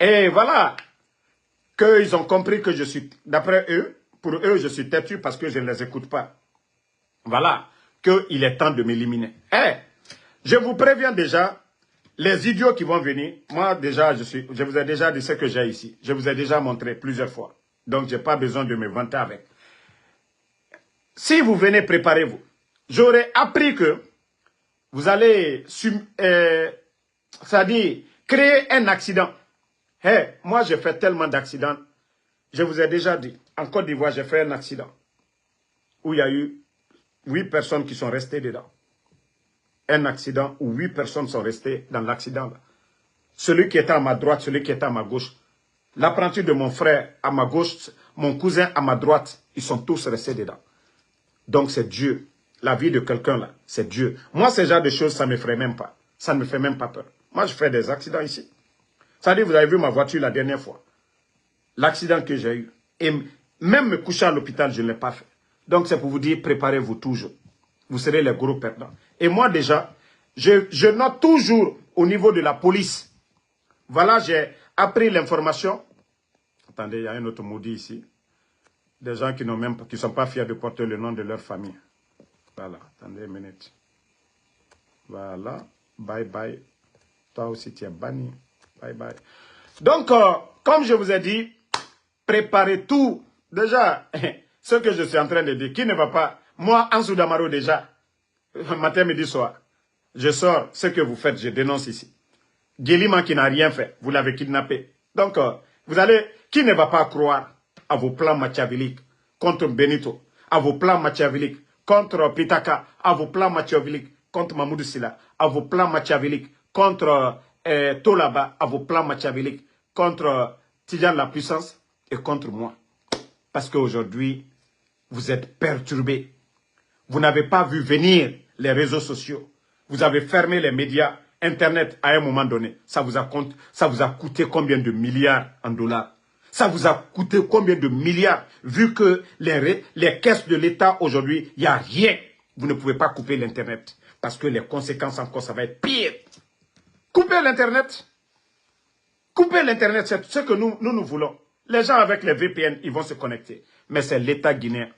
Et voilà, qu'ils ont compris que je suis, d'après eux, pour eux, je suis têtu parce que je ne les écoute pas. Voilà, qu'il est temps de m'éliminer. Eh, je vous préviens déjà, les idiots qui vont venir, moi déjà, je vous ai déjà dit ce que j'ai ici. Je vous ai déjà montré plusieurs fois. Donc, je n'ai pas besoin de me vanter avec. Si vous venez, préparez-vous. J'aurais appris que vous allez, c'est-à-dire, créer un accident. Hey, moi, j'ai fait tellement d'accidents. Je vous ai déjà dit, en Côte d'Ivoire, j'ai fait un accident où il y a eu 8 personnes qui sont restées dedans. Un accident où 8 personnes sont restées dans l'accident. Celui qui était à ma droite, celui qui était à ma gauche. L'apprenti de mon frère à ma gauche, mon cousin à ma droite, ils sont tous restés dedans. Donc c'est Dieu. La vie de quelqu'un là, c'est Dieu. Moi, ce genre de choses, ça ne me ferait même pas. Ça ne me fait même pas peur. Moi, je fais des accidents ici. Ça dit, vous avez vu ma voiture la dernière fois. L'accident que j'ai eu. Et même me coucher à l'hôpital, je ne l'ai pas fait. Donc c'est pour vous dire, préparez-vous toujours. Vous serez les gros perdants. Et moi déjà, je note toujours au niveau de la police. Voilà, j'ai appris l'information. Attendez, il y a un autre maudit ici. Des gens qui ne sont pas fiers de porter le nom de leur famille. Voilà, attendez une minute. Voilà, bye bye. Toi aussi, tu es banni. Bye bye. Donc, comme je vous ai dit, préparez tout. Déjà, ce que je suis en train de dire, qui ne va pas... Moi, Ansou Damaro, déjà, matin, midi, soir, je sors, ce que vous faites, je dénonce ici. Guélima qui n'a rien fait, vous l'avez kidnappé. Donc, vous allez... Qui ne va pas croire à vos plans machiavéliques contre Benito, à vos plans machiavéliques contre Pitaka, à vos plans machiavéliques contre Mamoudou Silla, à vos plans machiavéliques contre Tolaba, à vos plans machiavéliques contre Tidjane la puissance et contre moi. Parce qu'aujourd'hui, vous êtes perturbés. Vous n'avez pas vu venir les réseaux sociaux. Vous avez fermé les médias, Internet à un moment donné. Ça vous a coûté combien de milliards en dollars? Ça vous a coûté combien de milliards? Vu que les caisses de l'État aujourd'hui, il n'y a rien. Vous ne pouvez pas couper l'Internet. Parce que les conséquences encore, ça va être pire. Coupez l'Internet. Couper l'Internet, c'est ce que nous voulons. Les gens avec les VPN, ils vont se connecter. Mais c'est l'État guinéen.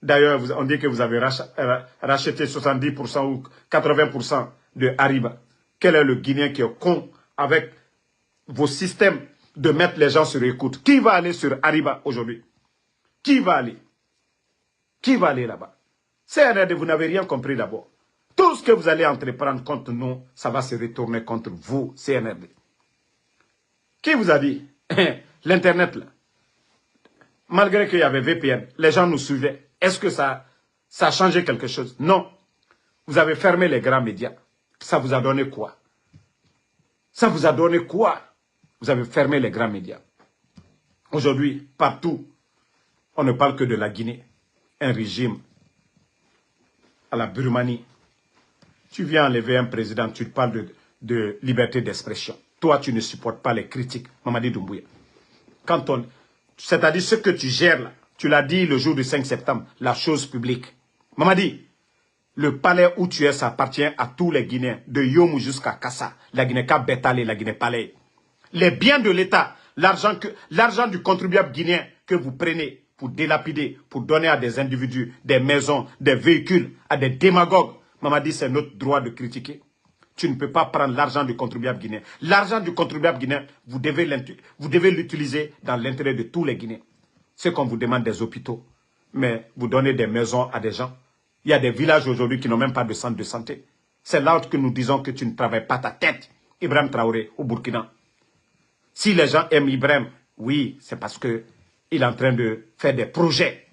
D'ailleurs, on dit que vous avez racheté 70% ou 80% de Ariba. Quel est le Guinéen qui est con avec vos systèmes de mettre les gens sur écoute? Qui va aller sur Ariba aujourd'hui? Qui va aller? Qui va aller là-bas? CNRD, vous n'avez rien compris d'abord. Tout ce que vous allez entreprendre contre nous, ça va se retourner contre vous, CNRD. Qui vous a dit? L'Internet, là. Malgré qu'il y avait VPN, les gens nous suivaient. Est-ce que ça a changé quelque chose? Non. Vous avez fermé les grands médias. Ça vous a donné quoi? Ça vous a donné quoi? Vous avez fermé les grands médias. Aujourd'hui, partout, on ne parle que de la Guinée. Un régime à la Birmanie. Tu viens enlever un président, tu parles de liberté d'expression. Toi, tu ne supportes pas les critiques. Mamadi Doumbouya. C'est-à-dire ce que tu gères là, tu l'as dit le jour du 5 septembre, la chose publique. Mamadi, le palais où tu es, ça appartient à tous les Guinéens, de Yomou jusqu'à Kassa, la Guinée-Cap Bétal et la Guinée-Palais. Les biens de l'État, l'argent du contribuable guinéen que vous prenez pour délapider, pour donner à des individus, des maisons, des véhicules, à des démagogues. Mamadi, c'est notre droit de critiquer. Tu ne peux pas prendre l'argent du contribuable guinéen. L'argent du contribuable guinéen, vous devez l'utiliser dans l'intérêt de tous les Guinéens. C'est qu'on vous demande des hôpitaux, mais vous donnez des maisons à des gens. Il y a des villages aujourd'hui qui n'ont même pas de centre de santé. C'est là que nous disons que tu ne travailles pas ta tête. Ibrahim Traoré, au Burkina. Si les gens aiment Ibrahim, oui, c'est parce qu'il est en train de faire des projets.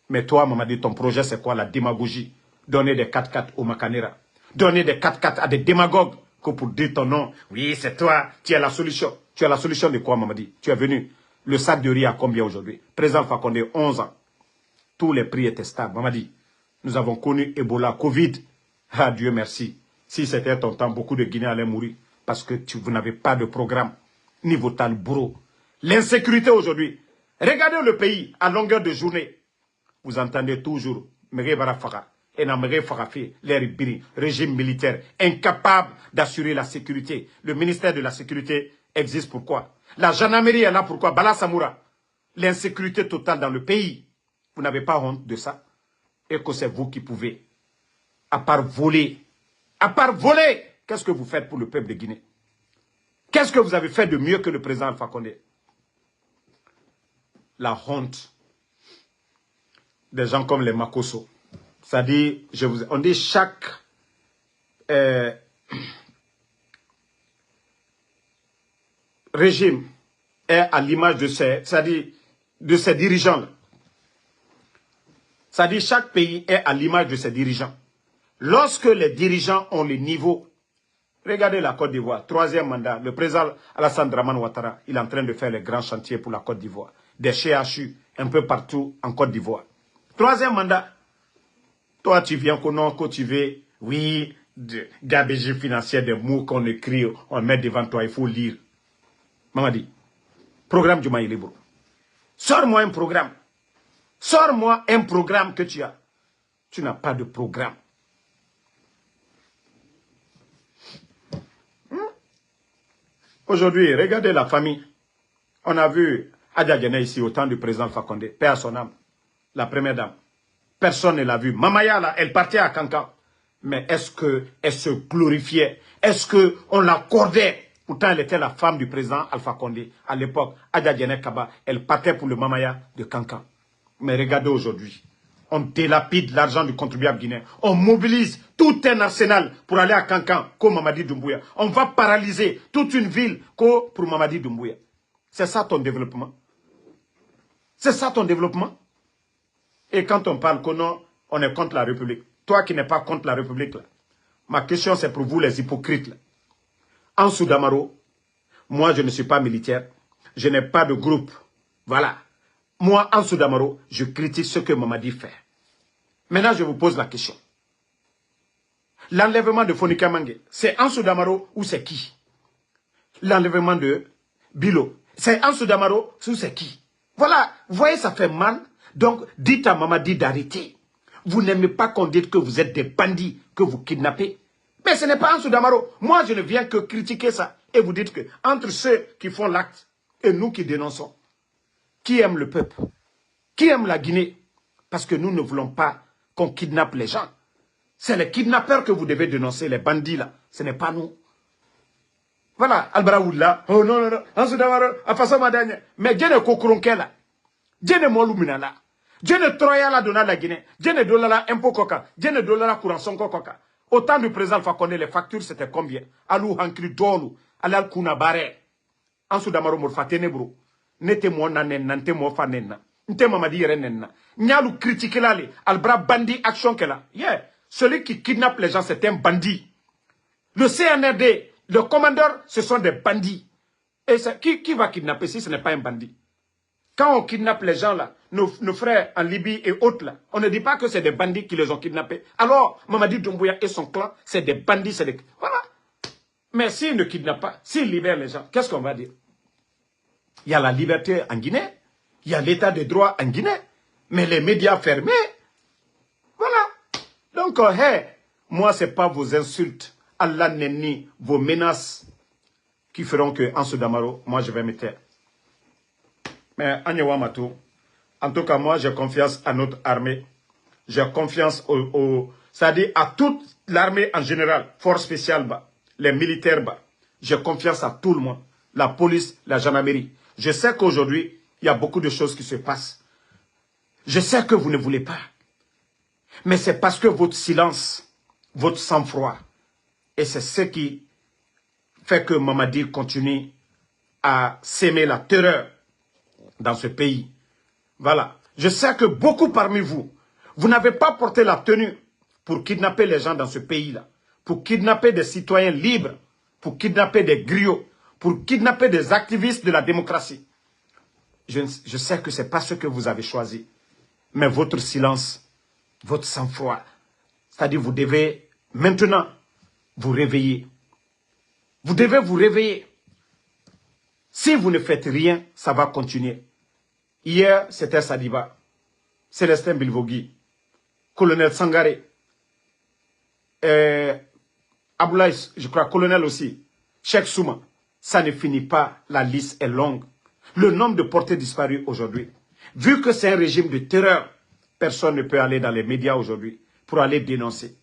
Mais toi, Mamadi, ton projet, c'est quoi? La démagogie. Donner des 4x4 au Macanera. Donner des 4x4 à des démagogues que pour dire ton nom. Oui, c'est toi, tu as la solution. Tu as la solution de quoi, Mamadi? Tu es venu. Le sac de riz à combien aujourd'hui? Président Fakonde, 11 ans. Tous les prix étaient stables. Mamadi, nous avons connu Ebola, Covid. Ah, Dieu merci. Si c'était ton temps, beaucoup de Guinéens allaient mourir. Parce que vous n'avez pas de programme. Niveau Talbouro. L'insécurité aujourd'hui. Regardez le pays à longueur de journée. Vous entendez toujours Méré Barafaka. Régime militaire incapable d'assurer la sécurité. Le ministère de la Sécurité existe pourquoi? La gendarmerie est là pourquoi? Bala Samoura. L'insécurité totale dans le pays. Vous n'avez pas honte de ça? Et que c'est vous qui pouvez, à part voler, qu'est-ce que vous faites pour le peuple de Guinée? Qu'est-ce que vous avez fait de mieux que le président Alpha Condé? La honte des gens comme les Makosso. C'est-à-dire, on dit chaque régime est à l'image de ses dirigeants. C'est-à-dire, chaque pays est à l'image de ses dirigeants. Lorsque les dirigeants ont le niveau, regardez la Côte d'Ivoire, 3e mandat, le président Alassane Dramane Ouattara, il est en train de faire les grands chantiers pour la Côte d'Ivoire. Des CHU un peu partout en Côte d'Ivoire. 3e mandat. Toi, tu viens que tu veux, oui, de gabegie financière, des mots qu'on écrit, on met devant toi, il faut lire. Mamadi, programme du Maïli, bro. Sors-moi un programme. Sors-moi un programme que tu as. Tu n'as pas de programme. Aujourd'hui, regardez la famille. On a vu Adja Djene ici au temps du président Fakonde, paix à son âme, la première dame. Personne ne l'a vu. Mamaya, là, elle partait à Kankan. Mais est-ce qu'elle se glorifiait? Est-ce qu'on l'accordait? Pourtant, elle était la femme du président Alpha Condé. À l'époque, Adja Djene Kaba, elle partait pour le Mamaya de Kankan. Mais regardez aujourd'hui. On délapide l'argent du contribuable guinéen. On mobilise tout un arsenal pour aller à Kankan, comme Mamadi Doumbouya. On va paralyser toute une ville pour Mamadi Doumbouya. C'est ça ton développement? C'est ça ton développement? Et quand on parle que non, on est contre la République. Toi qui n'es pas contre la République, là, ma question c'est pour vous les hypocrites. Là. En Soudamaro, moi je ne suis pas militaire. Je n'ai pas de groupe. Voilà. Moi, en Soudamaro, je critique ce que Mamadi fait. Maintenant, je vous pose la question. L'enlèvement de Fonika Mange, c'est en Soudamaro ou c'est qui? L'enlèvement de Bilo, c'est en Soudamaro ou c'est qui? Voilà, vous voyez, ça fait mal. Donc, dites à Mamadi d'arrêter. Vous n'aimez pas qu'on dise que vous êtes des bandits, que vous kidnappez. Mais ce n'est pas en Soudamaro. Moi, je ne viens que critiquer ça. Et vous dites que entre ceux qui font l'acte et nous qui dénonçons, qui aime le peuple? Qui aime la Guinée? Parce que nous ne voulons pas qu'on kidnappe les gens. C'est les kidnappeurs que vous devez dénoncer, les bandits là. Ce n'est pas nous. Voilà, Albaraoula. Oh non, non, non. En Soudamaro, à façon madame. Mais Dieu ne kokuronke là. Dieu ne molumina là. Dieu ne troya la donna la Guinée. Dieu ne dollara impôt coca. Dieu ne dollara courant son coca. Au temps du président Fakonde, les factures c'était combien? Alou hankri dolu. Alal kuna bare. En Soudamaro morfatene bro. Nete mo nanen nante mo fanenna. Nte Mamadi yerenenna. Nyalu critiquer là les. Albra bandit action que là. Yeah. Celui qui kidnappe les gens c'est un bandit. Le CNRD, le commandeur, ce sont des bandits. Et qui va kidnapper si ce n'est pas un bandit? Quand on kidnappe les gens là, nos frères en Libye et autres là, on ne dit pas que c'est des bandits qui les ont kidnappés. Alors, Mamadi Doumbouya et son clan, c'est des bandits, c'est des... Voilà. Mais s'ils ne kidnappent pas, s'ils libèrent les gens, qu'est-ce qu'on va dire? Il y a la liberté en Guinée, il y a l'état de droit en Guinée, mais les médias fermés, voilà. Donc, moi, ce n'est pas vos insultes, Allah nenni, vos menaces qui feront que, en Soudamaro, moi, je vais me taire. Mais, en tout cas, moi, j'ai confiance à notre armée. J'ai confiance c'est-à-dire à toute l'armée en général, force spéciale, les militaires, j'ai confiance à tout le monde. La police, la gendarmerie. Je sais qu'aujourd'hui, il y a beaucoup de choses qui se passent. Je sais que vous ne voulez pas. Mais c'est parce que votre silence, votre sang-froid, et c'est ce qui fait que Mamadi continue à s'aimer la terreur dans ce pays. Voilà. Je sais que beaucoup parmi vous, vous n'avez pas porté la tenue pour kidnapper les gens dans ce pays-là, pour kidnapper des citoyens libres, pour kidnapper des griots, pour kidnapper des activistes de la démocratie. Je sais que ce n'est pas ce que vous avez choisi. Mais votre silence, votre sang-froid, c'est-à-dire vous devez maintenant vous réveiller. Vous devez vous réveiller. Si vous ne faites rien, ça va continuer. Hier, c'était Sadiba, Célestin Bilvogui, colonel Sangaré, Aboulaye, je crois, colonel aussi, Cheikh Souma. Ça ne finit pas, la liste est longue. Le nombre de portés disparus aujourd'hui, vu que c'est un régime de terreur, Personne ne peut aller dans les médias aujourd'hui pour aller dénoncer.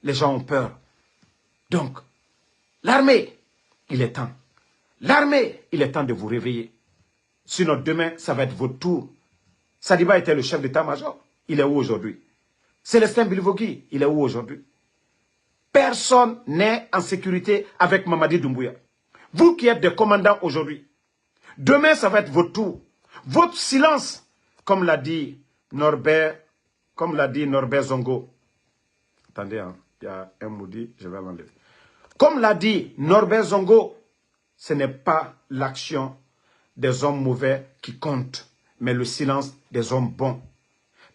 Les gens ont peur. Donc, l'armée, il est temps. L'armée, il est temps de vous réveiller. Sinon, demain, ça va être votre tour. Sadiba était le chef d'état-major. Il est où aujourd'hui? Célestin Bilvogi, il est où aujourd'hui? Personne n'est en sécurité avec Mamadi Doumbouya. Vous qui êtes des commandants aujourd'hui, demain, ça va être votre tour. Votre silence, comme l'a dit Norbert Zongo. Attendez, hein, il y a un maudit, je vais l'enlever. Comme l'a dit Norbert Zongo, ce n'est pas l'action des hommes mauvais qui compte, mais le silence des hommes bons.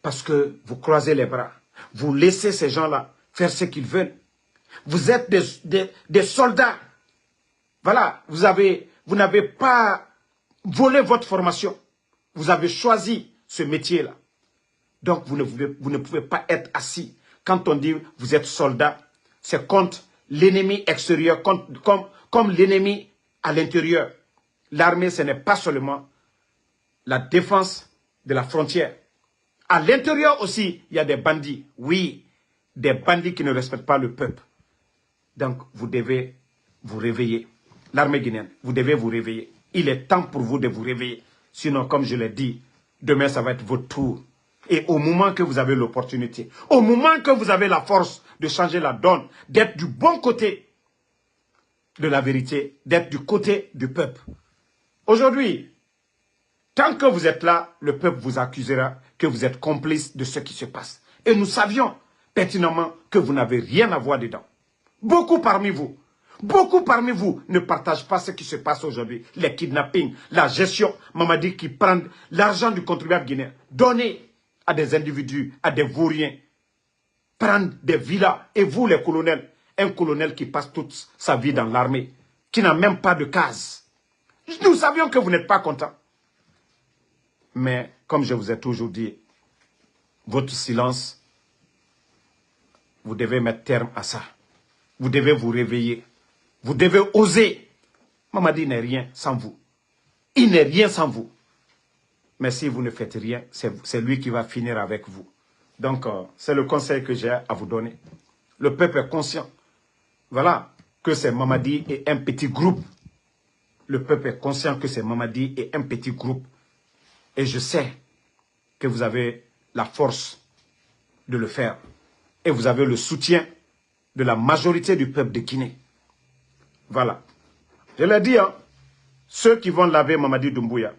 Parce que vous croisez les bras, vous laissez ces gens-là faire ce qu'ils veulent. Vous êtes des soldats. Voilà, vous n'avez pas volé votre formation. Vous avez choisi ce métier-là. Donc, vous ne pouvez pas être assis. Quand on dit vous êtes soldat, c'est contre l'ennemi extérieur, comme l'ennemi à l'intérieur. L'armée, ce n'est pas seulement la défense de la frontière. À l'intérieur aussi, il y a des bandits. Oui, des bandits qui ne respectent pas le peuple. Donc, vous devez vous réveiller. L'armée guinéenne, vous devez vous réveiller. Il est temps pour vous de vous réveiller. Sinon, comme je l'ai dit, demain, ça va être votre tour. Et au moment que vous avez l'opportunité, au moment que vous avez la force de changer la donne, d'être du bon côté de la vérité, d'être du côté du peuple. Aujourd'hui, tant que vous êtes là, le peuple vous accusera que vous êtes complice de ce qui se passe. Et nous savions pertinemment que vous n'avez rien à voir dedans. Beaucoup parmi vous ne partagent pas ce qui se passe aujourd'hui. Les kidnappings, la gestion, Mamadi qui prend l'argent du contribuable guinéen, donné à des individus, à des vauriens, prendre des villas. Et vous, les colonels, un colonel qui passe toute sa vie dans l'armée, qui n'a même pas de case. Nous savions que vous n'êtes pas content. Mais, comme je vous ai toujours dit, votre silence, vous devez mettre terme à ça. Vous devez vous réveiller. Vous devez oser. Mamadi n'est rien sans vous. Il n'est rien sans vous. Mais si vous ne faites rien, c'est lui qui va finir avec vous. Donc, c'est le conseil que j'ai à vous donner. Le peuple est conscient. Voilà, que c'est Mamadi et un petit groupe. Le peuple est conscient que c'est Mamadi et un petit groupe. Et je sais que vous avez la force de le faire. Et vous avez le soutien de la majorité du peuple de Guinée. Voilà. Je l'ai dit, hein, ceux qui vont laver Mamadi Doumbouya,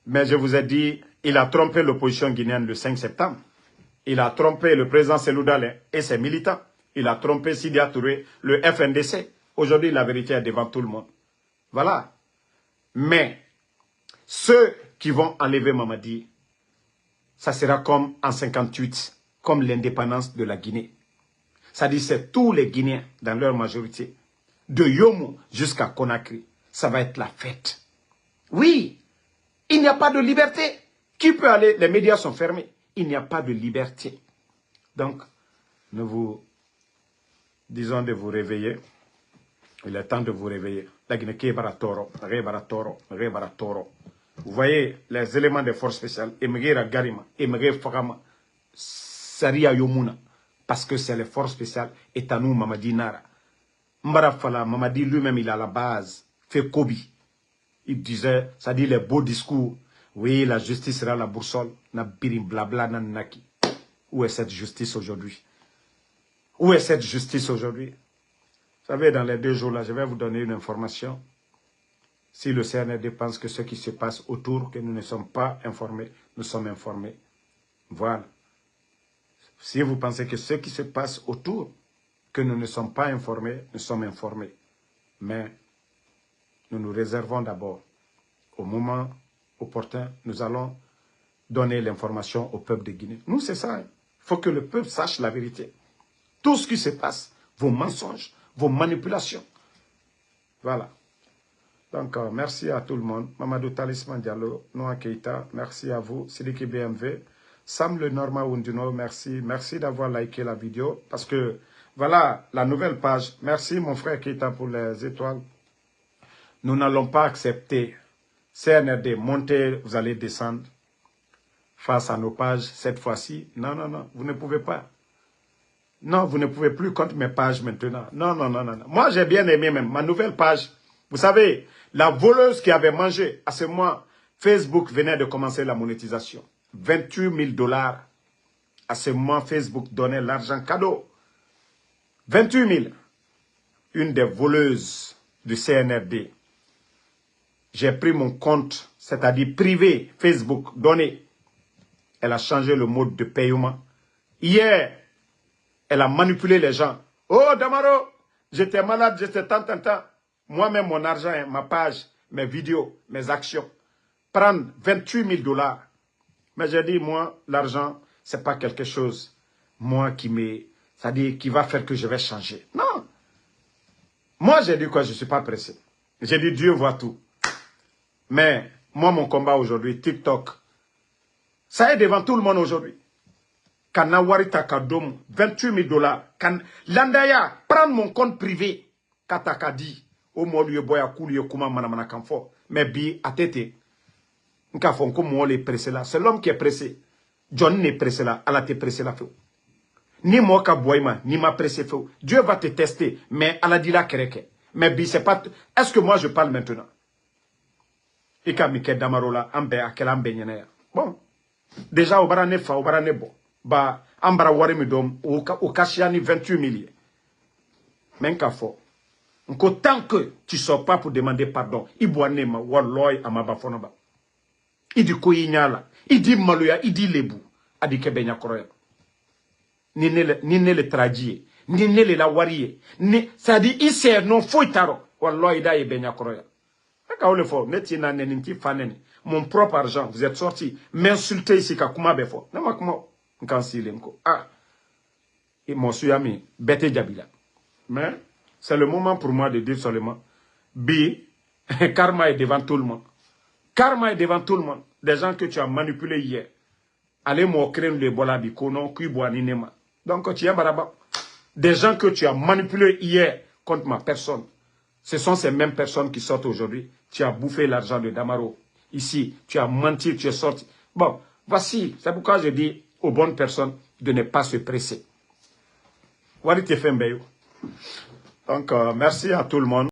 mais je vous ai dit, il a trompé l'opposition guinéenne le 5 septembre. Il a trompé le président Selou Dalein et ses militants. Il a trompé Sidia Touré, le FNDC. Aujourd'hui, la vérité est devant tout le monde. Voilà. Mais ceux qui vont enlever Mamadi, ça sera comme en 58, comme l'indépendance de la Guinée. Ça dit, c'est tous les Guinéens, dans leur majorité, de Yomo jusqu'à Conakry. Ça va être la fête. Oui, il n'y a pas de liberté. Qui peut aller? Les médias sont fermés. Il n'y a pas de liberté. Donc, nous vous disons de vous réveiller. Il est temps de vous réveiller. La Guinée qui est baratoro, baratoro. Vous voyez les éléments des forces spéciales. Emegera Garima, Emegera Fagama, Saria Yomuna. Parce que c'est les forces spéciales. Et à nous, Mamadi Nara. Mbara Fala, Mamadi lui-même, il a la base. Fait Kobi. Il disait, ça dit les beaux discours. Oui, la justice sera la boussole. Na birim blabla nanaki. Où est cette justice aujourd'hui? Où est cette justice aujourd'hui? Vous savez, dans les 2 jours là, je vais vous donner une information. Si le CNRD pense que ce qui se passe autour, que nous ne sommes pas informés, nous sommes informés. Voilà. Si vous pensez que ce qui se passe autour, que nous ne sommes pas informés, nous sommes informés. Mais nous nous réservons d'abord. Au moment opportun, nous allons donner l'information au peuple de Guinée. Nous, c'est ça. Il faut que le peuple sache la vérité. Tout ce qui se passe, vos mensonges, vos manipulations. Voilà. Donc, merci à tout le monde. Mamadou Talisman Diallo, Noa Keita, merci à vous. Sidiki BMV, Sam le Norma Wunduno, merci. Merci d'avoir liké la vidéo. Parce que, voilà, la nouvelle page. Merci mon frère Keita pour les étoiles. Nous n'allons pas accepter CNRD, montez, vous allez descendre face à nos pages cette fois-ci. Non, non, non, vous ne pouvez pas. Non, vous ne pouvez plus contre mes pages maintenant. Non, non, non, non. Moi, j'ai bien aimé même ma nouvelle page. Vous savez, la voleuse qui avait mangé, à ce mois, Facebook venait de commencer la monétisation. 28 000 $. À ce moment, Facebook donnait l'argent cadeau. 28 000. Une des voleuses du CNRD. J'ai pris mon compte, c'est-à-dire privé, Facebook, donné. Elle a changé le mode de paiement. Hier, elle a manipulé les gens. Oh, Damaro, j'étais malade, j'étais tant. Moi-même, mon argent, ma page, mes vidéos, mes actions. Prendre 28 000 $. Mais j'ai dit, moi, l'argent, ce n'est pas quelque chose, moi, c'est-à-dire qui va faire que je vais changer. Non. Moi, j'ai dit quoi, je ne suis pas pressé. J'ai dit, Dieu voit tout. Mais, moi, mon combat aujourd'hui, TikTok, ça est devant tout le monde aujourd'hui. Kanawari Takadom, 28 000 $. Landaya, prendre mon compte privé. Katakadi, au molu boya kouli kuma manamana kamfo. Mais bi, atete. Nka fonko mo le pressé là. C'est l'homme qui est pressé. John n'est pressé là. Allah te pressé là. Ni moi ka boyma, ni ma pressé feu. Dieu va te tester. Mais Allah dit la kereke. Mais bi, c'est pas. Est-ce que moi je parle maintenant? Ika Mike Damarola, ambe akela ambe nyenea. Bon. Déjà, au barane fa, au barane bon. Ba, ambara wari mi dom, au kashiani 28 000. Men ka fo. Tant que tu ne sors pas pour demander pardon, Iboane ma walloy amaba fonoba. Il dit koyinyala, il dit maluya, il dit lebu, adi kebenya koroya. Ni ne le tradier, ni ne le la warie, ni ça dit il sert non foi taro, walloy da e benya koroya. Le fort, mon propre argent, vous êtes sorti, m'insulter ici, kakuma befo. Non, ma comment, ah, et mon suyami, bête jabila. Mais, c'est le moment pour moi de dire seulement, karma est devant tout le monde. Karma est devant tout le monde. Des gens que tu as manipulés hier. Allez m'offrir le bolabi, konon, kuiboaninema. Donc, tu es baraba. Des gens que tu as manipulés hier contre ma personne. Ce sont ces mêmes personnes qui sortent aujourd'hui. Tu as bouffé l'argent de Damaro. Ici, tu as menti, tu es sorti. Bon, voici. C'est pourquoi je dis aux bonnes personnes de ne pas se presser. Donc, merci à tout le monde.